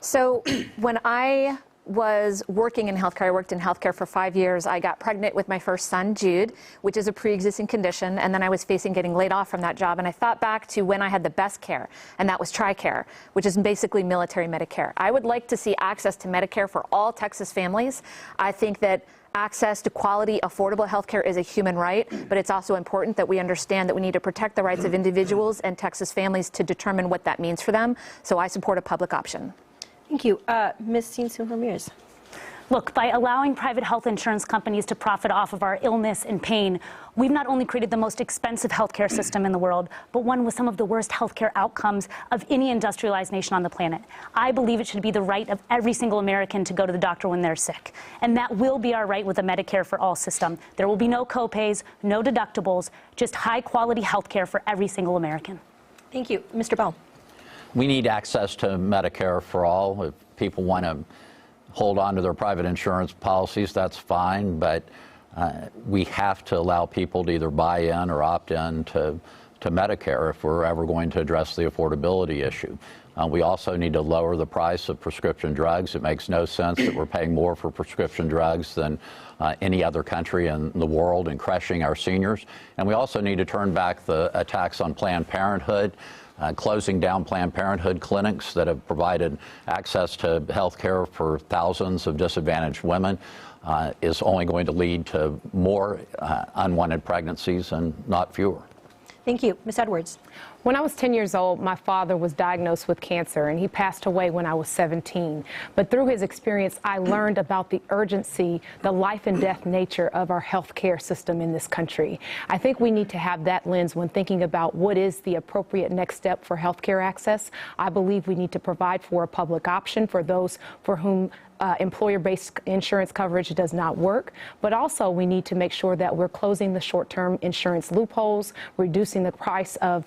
So when I was working in healthcare, I worked in healthcare for 5 years. I got pregnant with my first son, Jude, which is a pre-existing condition, and then I was facing getting laid off from that job. And I thought back to when I had the best care, and that was TRICARE, which is basically military Medicare. I would like to see access to Medicare for all Texas families. I think that access to quality, affordable health care is a human right, but it's also important that we understand that we need to protect the rights of individuals and Texas families to determine what that means for them. So I support a public option. Thank you. Ms. Insun Ramirez. Look, by allowing private health insurance companies to profit off of our illness and pain, we've not only created the most expensive healthcare system in the world, but one with some of the worst healthcare outcomes of any industrialized nation on the planet. I believe it should be the right of every single American to go to the doctor when they're sick. And that will be our right with the Medicare for All system. There will be no copays, no deductibles, just high-quality healthcare for every single American. Thank you. Mr. Bell. We need access to Medicare for all. If people want to hold on to their private insurance policies, that's fine, but we have to allow people to either buy in or opt in to Medicare if we're ever going to address the affordability issue. We also need to lower the price of prescription drugs. It makes no sense that we're paying more for prescription drugs than any other country in the world and crushing our seniors. And we also need to turn back the attacks on Planned Parenthood. Closing down Planned Parenthood clinics that have provided access to health care for thousands of disadvantaged women is only going to lead to more unwanted pregnancies and not fewer. Thank you. Ms. Edwards. When I was 10 years old, my father was diagnosed with cancer, and he passed away when I was 17. But through his experience, I learned about the urgency, the life and death nature of our health care system in this country. I think we need to have that lens when thinking about what is the appropriate next step for health care access. I believe we need to provide for a public option for those for whom employer-based insurance coverage does not work, but also we need to make sure that we're closing the short-term insurance loopholes, reducing the price of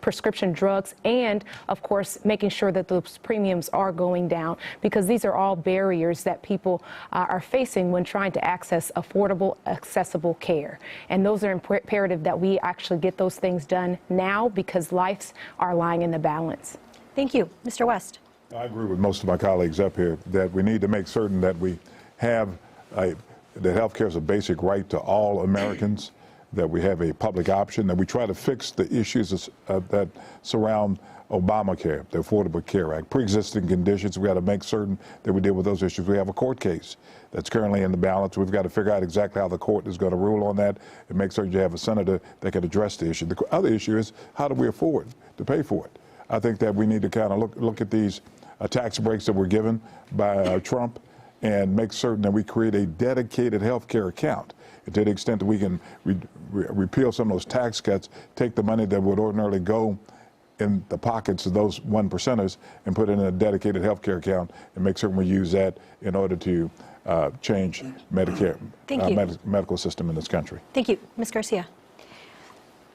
prescription drugs, and of course making sure that those premiums are going down, because these are all barriers that people are facing when trying to access affordable, accessible care. And those are imperative that we actually get those things done now, because lives are lying in the balance. Thank you. Mr. West. I agree with most of my colleagues up here that we need to make certain that we have that health care is a basic right to all Americans, that we have a public option, that we try to fix the issues that surround Obamacare, the Affordable Care Act, pre-existing conditions. We got to make certain that we deal with those issues. We have a court case that's currently in the balance. We've got to figure out exactly how the court is going to rule on that and make certain you have a senator that can address the issue. The other issue is, how do we afford to pay for it? I think that we need to kind of look at these tax breaks that were given by Trump and make certain that we create a dedicated health care account. And to the extent that we can repeal some of those tax cuts, take the money that would ordinarily go in the pockets of those 1%ers and put it in a dedicated health care account, and make certain we use that in order to change Medicare, medical system in this country. Thank you. Ms. Garcia.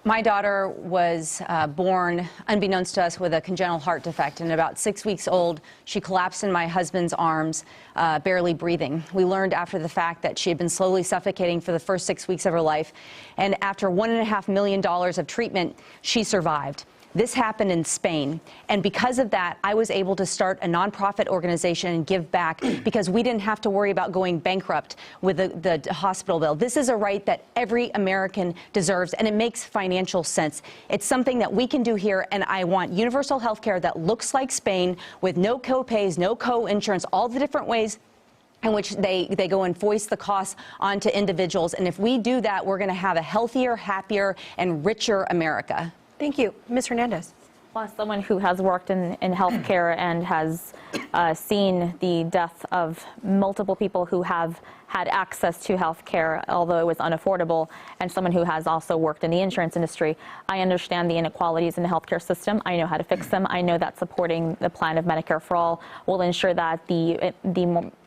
My daughter was born, unbeknownst to us, with a congenital heart defect. And about 6 weeks old, she collapsed in my husband's arms, barely breathing. We learned after the fact that she had been slowly suffocating for the first 6 weeks of her life. And after $1.5 million of treatment, she survived. This happened in Spain, and because of that, I was able to start a nonprofit organization and give back, because we didn't have to worry about going bankrupt with the hospital bill. This is a right that every American deserves, and it makes financial sense. It's something that we can do here, and I want universal health care that looks like Spain, with no co-pays, no co-insurance, all the different ways in which they go and foist the costs onto individuals. And if we do that, we're going to have a healthier, happier, and richer America. Thank you. Ms. Hernandez. Well, as someone who has worked in healthcare and has seen the death of multiple people who have had access to health care, although it was unaffordable, and someone who has also worked in the insurance industry, I understand the inequalities in the healthcare system. I know how to fix them. I know that supporting the plan of Medicare for All will ensure that the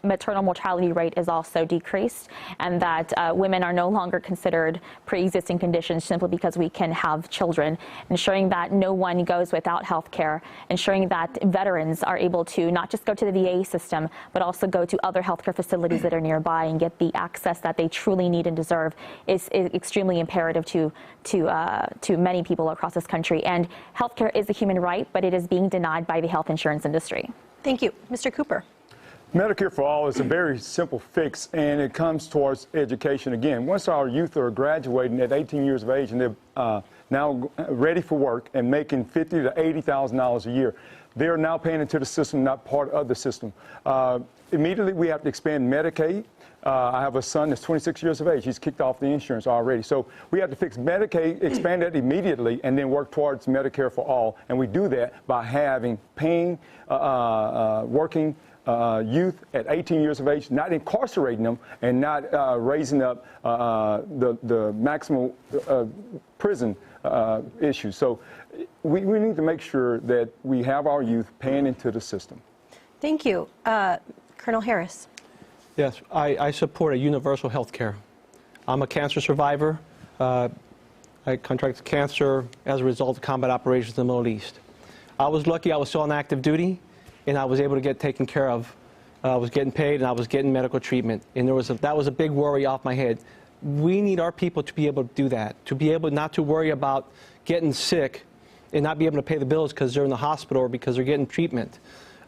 maternal mortality rate is also decreased, and that women are no longer considered pre-existing conditions simply because we can have children, ensuring that no one goes without health care, ensuring that veterans are able to not just go to the VA system, but also go to other healthcare facilities that are nearby and get the access that they truly need and deserve is extremely imperative to many people across this country. And healthcare is a human right, but it is being denied by the health insurance industry. Thank you. Mr. Cooper. Medicare for All is a very simple fix, and it comes towards education. Again, once our youth are graduating at 18 years of age and they're now ready for work and making $50,000 to $80,000 a year, they're now paying into the system, not part of the system. Immediately, we have to expand Medicaid. I have a son that's 26 years of age. He's kicked off the insurance already. So we have to fix Medicaid, expand it immediately, and then work towards Medicare for All. And we do that by having paying, working youth at 18 years of age, not incarcerating them, and not raising up the maximum prison issues. So we need to make sure that we have our youth paying into the system. Thank you. Colonel Harris. Yes, I support a universal health care. I'm a cancer survivor. I contracted cancer as a result of combat operations in the Middle East. I was lucky I was still on active duty, and I was able to get taken care of. I was getting paid, and I was getting medical treatment. And that was a big worry off my head. We need our people to be able to do that, to be able not to worry about getting sick and not be able to pay the bills because they're in the hospital or because they're getting treatment.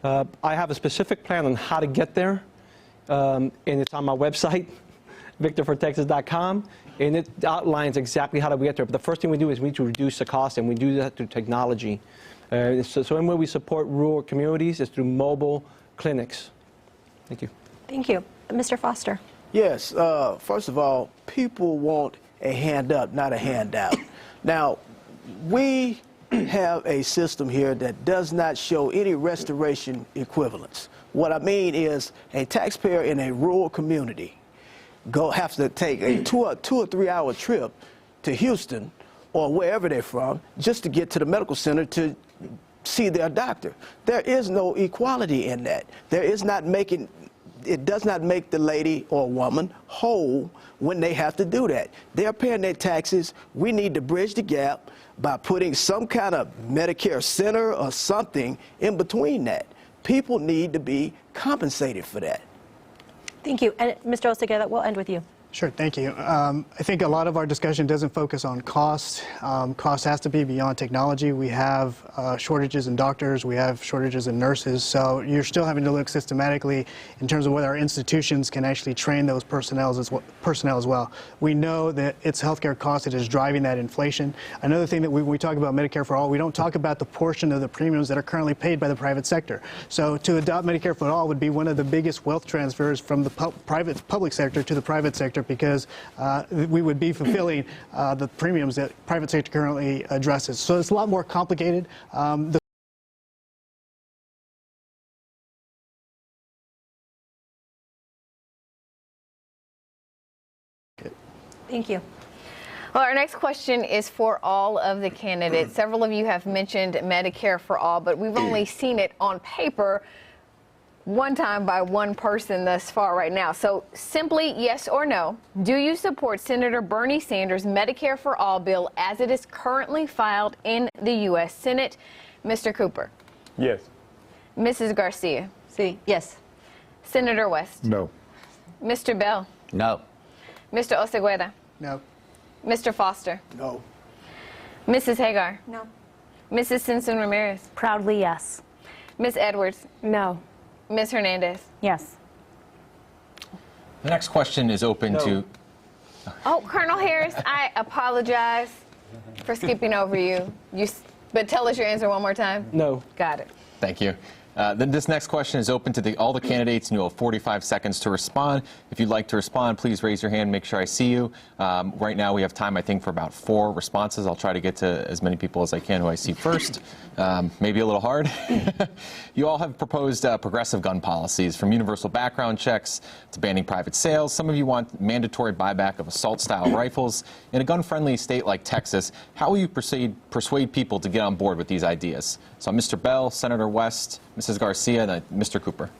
I have a specific plan on how to get there, and it's on my website, victorfortexas.com, and it outlines exactly how do we get there. But the first thing we do is we need to reduce the cost, and we do that through technology. So in way we support rural communities is through mobile clinics. Thank you. Thank you. Mr. Foster. Yes, first of all, people want a hand up, not a handout. Now, we have a system here that does not show any restoration equivalence. What I mean is a taxpayer in a rural community have to take a 2 or 3 hour trip to Houston or wherever they're from just to get to the medical center to see their doctor. There is no equality in that. It does not make the lady or woman whole when they have to do that. They're paying their taxes. We need to bridge the gap by putting some kind of Medicare center or something in between that. People need to be compensated for that. Thank you. And Mr. Osegueda, we'll end with you. Sure, thank you. I think a lot of our discussion doesn't focus on cost. Cost has to be beyond technology. We have shortages in doctors, we have shortages in nurses, so you're still having to look systematically in terms of whether our institutions can actually train those personnel as well. We know that it's healthcare cost that is driving that inflation. Another thing that when we talk about Medicare for All, we don't talk about the portion of the premiums that are currently paid by the private sector. So to adopt Medicare for All would be one of the biggest wealth transfers from the public sector to the private sector, because we would be fulfilling the premiums that private sector currently addresses. So it's a lot more complicated. Thank you. Well, our next question is for all of the candidates. Several of you have mentioned Medicare for All, but we've only seen it on paper one time by one person thus far right now. So simply yes or no, do you support Senator Bernie Sanders' Medicare for All bill as it is currently filed in the U.S. Senate? Mr. Cooper? Yes. Mrs. Garcia? See, yes. Senator West? No. Mr. Bell? No. Mr. Osegueda? No. Mr. Foster? No. Mrs. Hagar? No. Mrs. Simpson Ramirez? Proudly, yes. Ms. Edwards? No. Ms. Hernandez? Yes. The next question is open to... Oh, Colonel Harris, I apologize for skipping over you. But tell us your answer one more time. No. Got it. Thank you. Then this next question is open to all the candidates, and you'll have 45 seconds to respond. If you'd like to respond, please raise your hand, make sure I see you. Right now we have time, I think, for about 4 responses. I'll try to get to as many people as I can who I see first. Maybe a little hard. You all have proposed progressive gun policies, from universal background checks to banning private sales. Some of you want mandatory buyback of assault-style rifles. In a gun-friendly state like Texas, how will you persuade people to get on board with these ideas? So Mr. Bell, Senator West, Mrs. Garcia, and Mr. Cooper.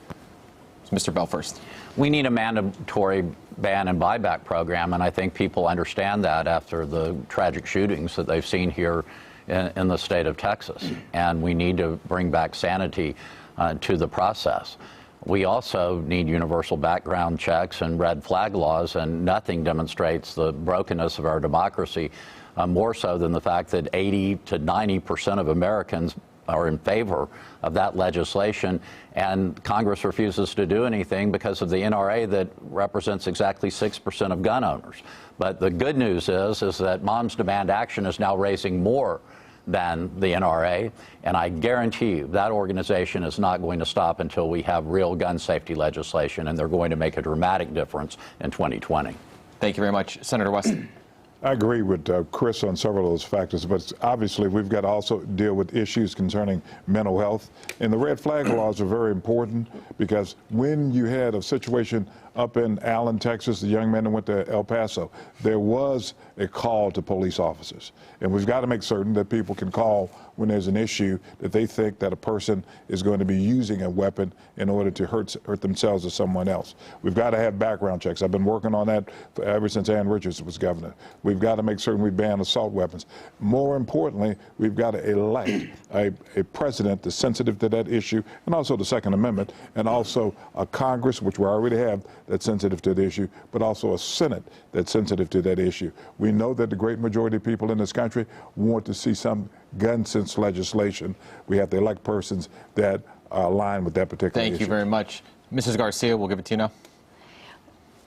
So Mr. Bell first. We need a mandatory ban and buyback program, and I think people understand that after the tragic shootings that they've seen here in the state of Texas. And we need to bring back sanity to the process. We also need universal background checks and red flag laws, and nothing demonstrates the brokenness of our democracy more so than the fact that 80 to 90% of Americans are in favor of that legislation, and Congress refuses to do anything because of the NRA that represents exactly 6% of gun owners. But the good news is that Moms Demand Action is now raising more than the NRA, and I guarantee you that organization is not going to stop until we have real gun safety legislation, and they're going to make a dramatic difference in 2020. Thank you very much. Senator West. I agree with Chris on several of those factors, but obviously we've got to also deal with issues concerning mental health. And the red flag laws are very important, because when you had a situation up in Allen, Texas, the young man that went to El Paso, there was a call to police officers. And we've got to make certain that people can call when there's an issue that they think that a person is going to be using a weapon in order to hurt themselves or someone else. We've got to have background checks. I've been working on that ever since Ann Richards was governor. We've got to make certain we ban assault weapons. More importantly, we've got to elect a president that's sensitive to that issue, and also the Second Amendment, and also a Congress, which we already have, that's sensitive to the issue, but also a Senate that's sensitive to that issue. We know that the great majority of people in this country want to see some gun sense legislation. We have to elect persons that align with that particular issue. Thank you very much. Mrs. Garcia, we'll give it to you now.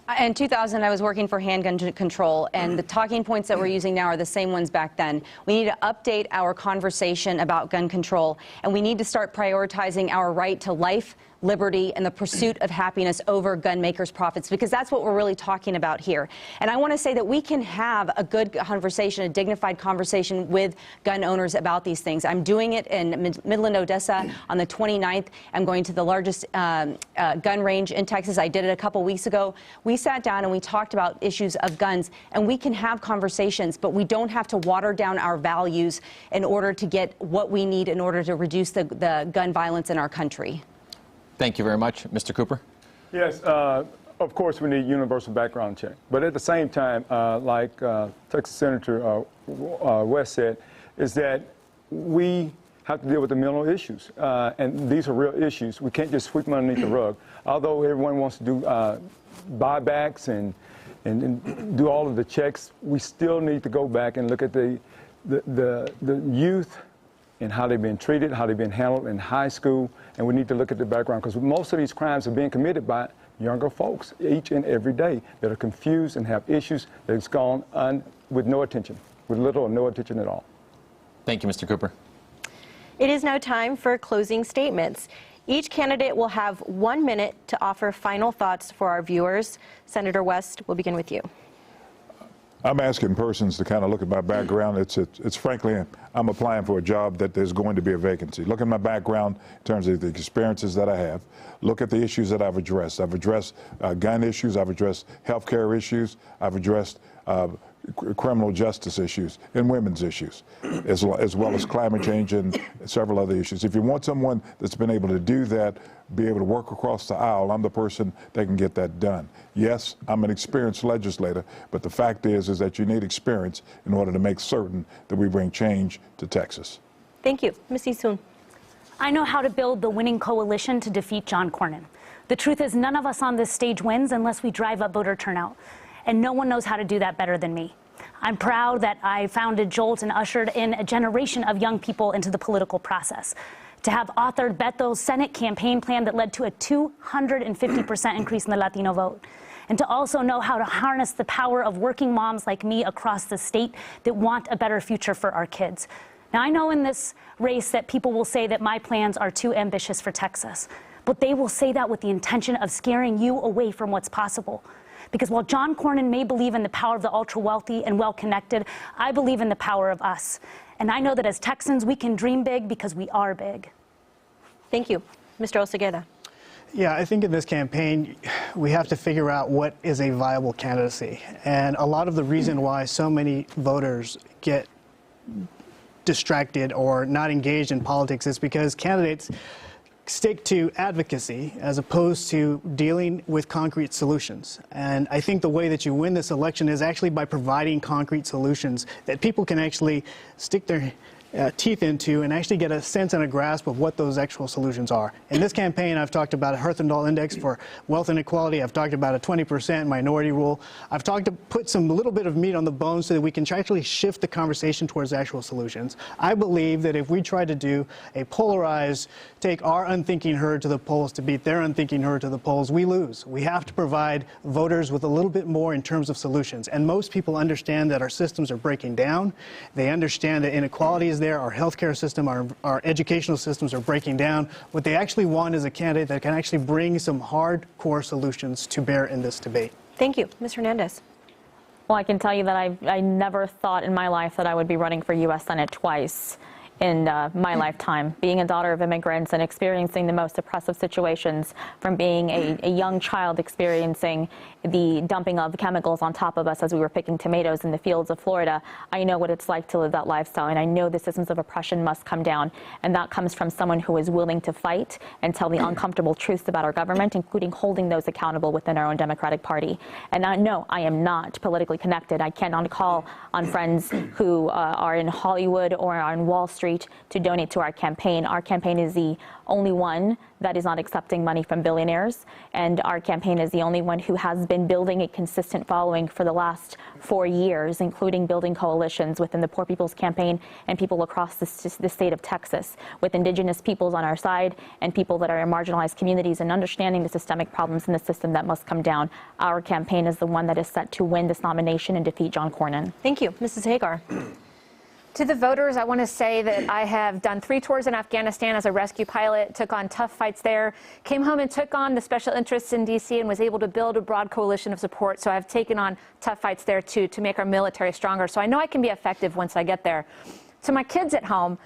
In 2000, I was working for handgun control, and the talking points that we're using now are the same ones back then. We need to update our conversation about gun control, and we need to start prioritizing our right to life, liberty, and the pursuit of happiness over gun makers' profits, because that's what we're really talking about here. And I want to say that we can have a good conversation, a dignified conversation with gun owners about these things. I'm doing it in Midland, Odessa on the 29th. I'm going to the largest gun range in Texas. I did it a couple weeks ago. We sat down and we talked about issues of guns, and we can have conversations, but we don't have to water down our values in order to get what we need in order to reduce the gun violence in our country. Thank you very much. Mr. Cooper? Yes, of course we need universal background check. But at the same time, like Texas Senator West said, is that we have to deal with the mental issues. And these are real issues. We can't just sweep them underneath the rug. Although everyone wants to do buybacks and do all of the checks, we still need to go back and look at the youth and how they've been treated, how they've been handled in high school, and we need to look at the background, because most of these crimes are being committed by younger folks each and every day that are confused and have issues that's gone with no attention, with little or no attention at all. Thank you, Mr. Cooper. It is now time for closing statements. Each candidate will have 1 minute to offer final thoughts for our viewers. Senator West, we'll begin with you. I'm asking persons to kind of look at my background. It's frankly, I'm applying for a job that there's going to be a vacancy. Look at my background in terms of the experiences that I have. Look at the issues that I've addressed. I've addressed gun issues. I've addressed healthcare issues. I've addressed criminal justice issues and women's issues, as well as climate change and several other issues. If you want someone that's been able to do that, be able to work across the aisle, I'm the person that can get that done. Yes, I'm an experienced legislator, but the fact is that you need experience in order to make certain that we bring change to Texas. Thank you. Ms. Isun. I know how to build the winning coalition to defeat John Cornyn. The truth is, none of us on this stage wins unless we drive up voter turnout. And no one knows how to do that better than me. I'm proud that I founded Jolt and ushered in a generation of young people into the political process. To have authored Beto's Senate campaign plan that led to a 250% increase in the Latino vote. And to also know how to harness the power of working moms like me across the state that want a better future for our kids. Now, I know in this race that people will say that my plans are too ambitious for Texas, but they will say that with the intention of scaring you away from what's possible. Because while John Cornyn may believe in the power of the ultra-wealthy and well-connected, I believe in the power of us. And I know that as Texans, we can dream big because we are big. Thank you. Mr. Osegueda. Yeah, I think in this campaign, we have to figure out what is a viable candidacy. And a lot of the reason why so many voters get distracted or not engaged in politics is because candidates stick to advocacy as opposed to dealing with concrete solutions. And I think the way that you win this election is actually by providing concrete solutions that people can actually stick their teeth into and actually get a sense and a grasp of what those actual solutions are. In this campaign, I've talked about a Herfindahl Index for wealth inequality. I've talked about a 20% minority rule. I've talked to put some little bit of meat on the bone so that we can actually shift the conversation towards actual solutions. I believe that if we try to do a polarized, take our unthinking herd to the polls to beat their unthinking herd to the polls, we lose. We have to provide voters with a little bit more in terms of solutions. And most people understand that our systems are breaking down. They understand that inequality is there. Our healthcare system, our educational systems are breaking down. What they actually want is a candidate that can actually bring some hardcore solutions to bear in this debate. Thank you. Ms. Hernandez. Well, I can tell you that I never thought in my life that I would be running for U.S. Senate twice in my lifetime. Being a daughter of immigrants and experiencing the most oppressive situations, from being a young child experiencing the dumping of chemicals on top of us as we were picking tomatoes in the fields of Florida, I know what it's like to live that lifestyle, and I know the systems of oppression must come down. And that comes from someone who is willing to fight and tell the uncomfortable truths about our government, including holding those accountable within our own Democratic Party. And no, I am not politically connected. I cannot call on friends who are in Hollywood or on Wall Street street to donate to our campaign. Our campaign is the only one that is not accepting money from billionaires, and our campaign is the only one who has been building a consistent following for the last 4 years, including building coalitions within the Poor People's Campaign and people across the state of Texas, with indigenous peoples on our side and people that are in marginalized communities, and understanding the systemic problems in the system that must come down. Our campaign is the one that is set to win this nomination and defeat John Cornyn. Thank you. Mrs. Hagar. To the voters, I want to say that I have done 3 tours in Afghanistan as a rescue pilot, took on tough fights there, came home and took on the special interests in D.C. and was able to build a broad coalition of support. So I've taken on tough fights there, too, to make our military stronger. So I know I can be effective once I get there. To my kids at home,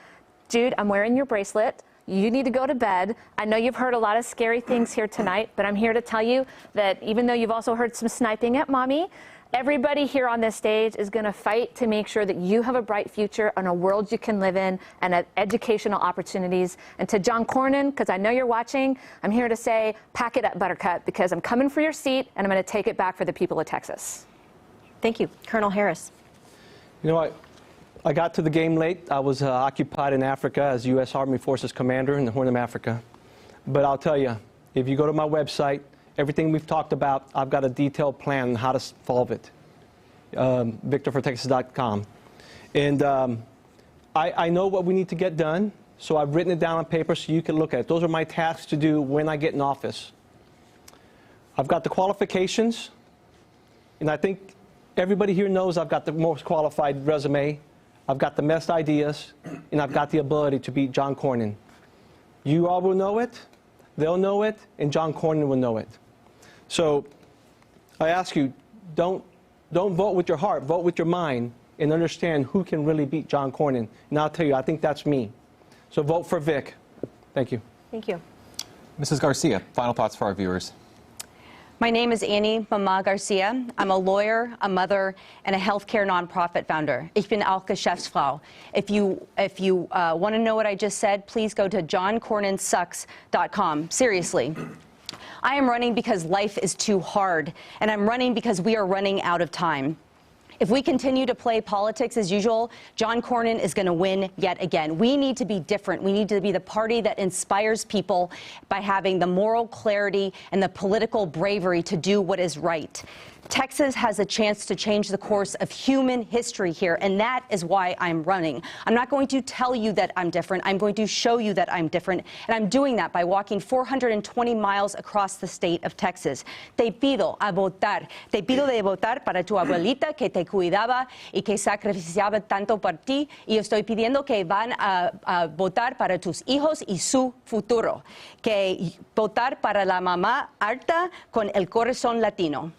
Jude, I'm wearing your bracelet. You need to go to bed. I know you've heard a lot of scary things here tonight, but I'm here to tell you that even though you've also heard some sniping at Mommy, everybody here on this stage is going to fight to make sure that you have a bright future and a world you can live in and educational opportunities. And to John Cornyn, because I know you're watching, I'm here to say, pack it up, Buttercup, because I'm coming for your seat and I'm going to take it back for the people of Texas. Thank you. Colonel Harris. You know, I got to the game late. I was occupied in Africa as U.S. Army Forces Commander in the Horn of Africa. But I'll tell you, if you go to my website, everything we've talked about, I've got a detailed plan on how to solve it. VictorForTexas.com. And I know what we need to get done, so I've written it down on paper so you can look at it. Those are my tasks to do when I get in office. I've got the qualifications, and I think everybody here knows I've got the most qualified resume. I've got the best ideas, and I've got the ability to beat John Cornyn. You all will know it, they'll know it, and John Cornyn will know it. So I ask you, don't vote with your heart, vote with your mind, and understand who can really beat John Cornyn. And I'll tell you, I think that's me. So vote for Vic. Thank you. Thank you. Mrs. Garcia, final thoughts for our viewers. My name is Annie Mama Garcia. I'm a lawyer, a mother, and a healthcare nonprofit founder. Ich bin auch Geschäftsfrau. If you want to know what I just said, please go to johncornynsucks.com. Seriously. I am running because life is too hard, and I'm running because we are running out of time. If we continue to play politics as usual, John Cornyn is going to win yet again. We need to be different. We need to be the party that inspires people by having the moral clarity and the political bravery to do what is right. Texas has a chance to change the course of human history here, and that is why I'm running. I'm not going to tell you that I'm different. I'm going to show you that I'm different, and I'm doing that by walking 420 miles across the state of Texas. Te pido a votar. Te pido de votar para tu abuelita que te cuidaba y que sacrificaba tanto por ti, y estoy pidiendo que van a votar para tus hijos y su futuro. Que votar para la mamá harta con el corazón latino.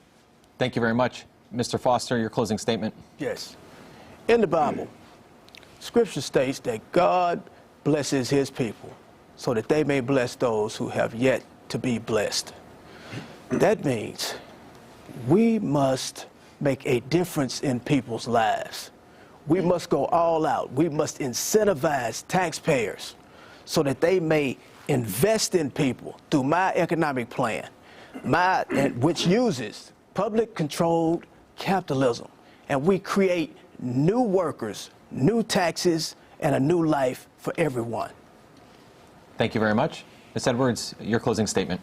Thank you very much. Mr. Foster, your closing statement. Yes. In the Bible, Scripture states that God blesses his people so that they may bless those who have yet to be blessed. That means we must make a difference in people's lives. We must go all out. We must incentivize taxpayers so that they may invest in people through my economic plan, which uses public-controlled capitalism, and we create new workers, new taxes, and a new life for everyone. Thank you very much. Ms. Edwards, your closing statement.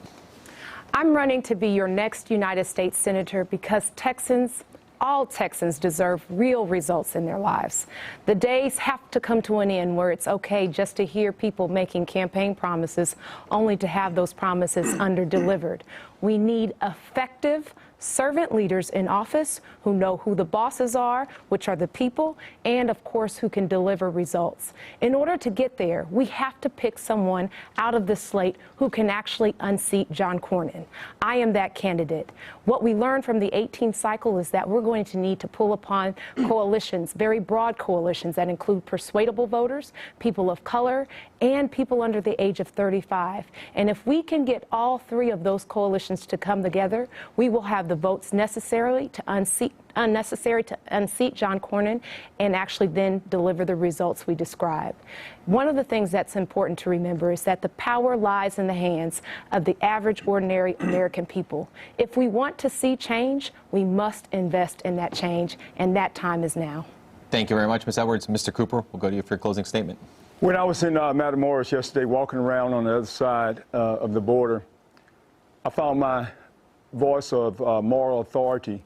I'm running to be your next United States Senator because Texans, all Texans, deserve real results in their lives. The days have to come to an end where it's okay just to hear people making campaign promises only to have those promises under-delivered. We need effective servant leaders in office who know who the bosses are, which are the people, and of course who can deliver results. In order to get there, we have to pick someone out of the slate who can actually unseat John Cornyn. I am that candidate. What we learned from the 18th cycle is that we're going to need to pull upon coalitions, very broad coalitions that include persuadable voters, people of color, and people under the age of 35. And if we can get all 3 of those coalitions to come together, we will have the votes necessary to unseat John Cornyn and actually then deliver the results we describe. One of the things that's important to remember is that the power lies in the hands of the average, ordinary American people. If we want to see change, we must invest in that change, and that time is now. Thank you very much, Ms. Edwards. Mr. Cooper, we'll go to you for your closing statement. When I was in Matamoros yesterday, walking around on the other side of the border, I found my voice of moral authority,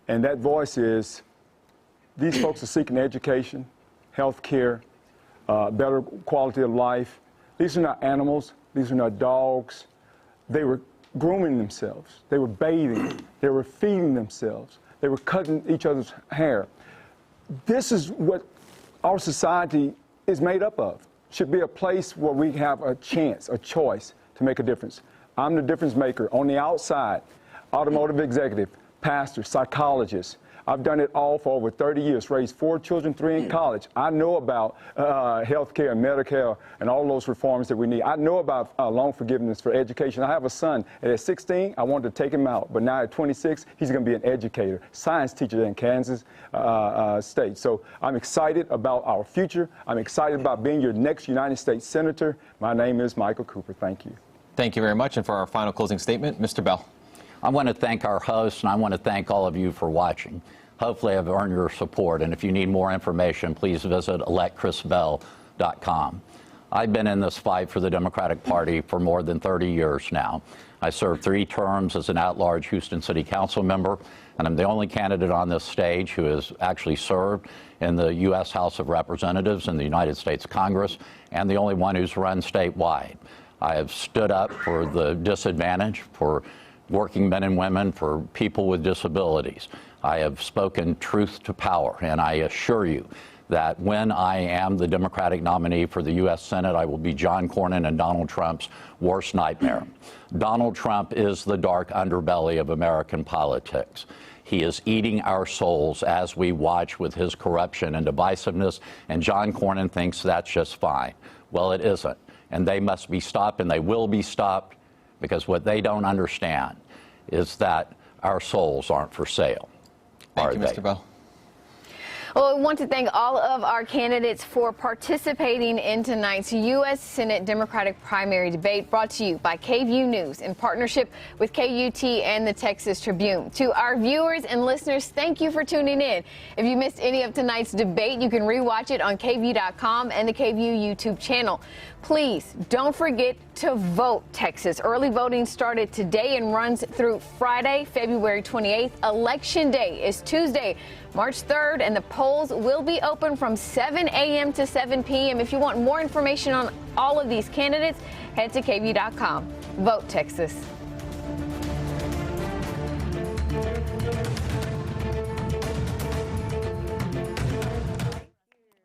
and that voice is these folks are seeking education, health care, better quality of life. These are not animals. These are not dogs. They were grooming themselves. They were bathing. They were feeding themselves. They were cutting each other's hair. This is what our society is made up of. Should be a place where we have a chance, a choice to make a difference. I'm the difference maker on the outside, automotive executive, pastor, psychologist. I've done it all for over 30 years, raised 4 children, 3 in college. I know about health care and Medicare and all those reforms that we need. I know about loan forgiveness for education. I have a son, and at 16, I wanted to take him out, but now at 26, he's going to be an educator, science teacher in Kansas State. So I'm excited about our future. I'm excited about being your next United States Senator. My name is Michael Cooper. Thank you. Thank you very much. And for our final closing statement, Mr. Bell. I want to thank our hosts, and I want to thank all of you for watching. Hopefully I've earned your support, and if you need more information, please visit electchrisbell.com. I've been in this fight for the Democratic Party for more than 30 years now. I served 3 terms as an at-large Houston City Council member, and I'm the only candidate on this stage who has actually served in the U.S. House of Representatives in the United States Congress, and the only one who's run statewide. I have stood up for the disadvantaged, for working men and women, for people with disabilities. I have spoken truth to power, and I assure you that when I am the Democratic nominee for the U.S. Senate, I will be John Cornyn and Donald Trump's worst nightmare. Donald Trump is the dark underbelly of American politics. He is eating our souls as we watch with his corruption and divisiveness, and John Cornyn thinks that's just fine. Well, it isn't, and they must be stopped, and they will be stopped, because what they don't understand is that our souls aren't for sale. Thank you, Mr. Bell. Well, we want to thank all of our candidates for participating in tonight's U.S. Senate Democratic primary debate, brought to you by KVUE News in partnership with KUT and the Texas Tribune. To our viewers and listeners, thank you for tuning in. If you missed any of tonight's debate, you can rewatch it on KVUE.com and the KVUE YouTube channel. Please don't forget to vote, Texas. Early voting started today and runs through Friday, February 28th. Election Day is Tuesday, March 3rd, and the polls will be open from 7 a.m. to 7 p.m. If you want more information on all of these candidates, head to KVUE.com. Vote, Texas.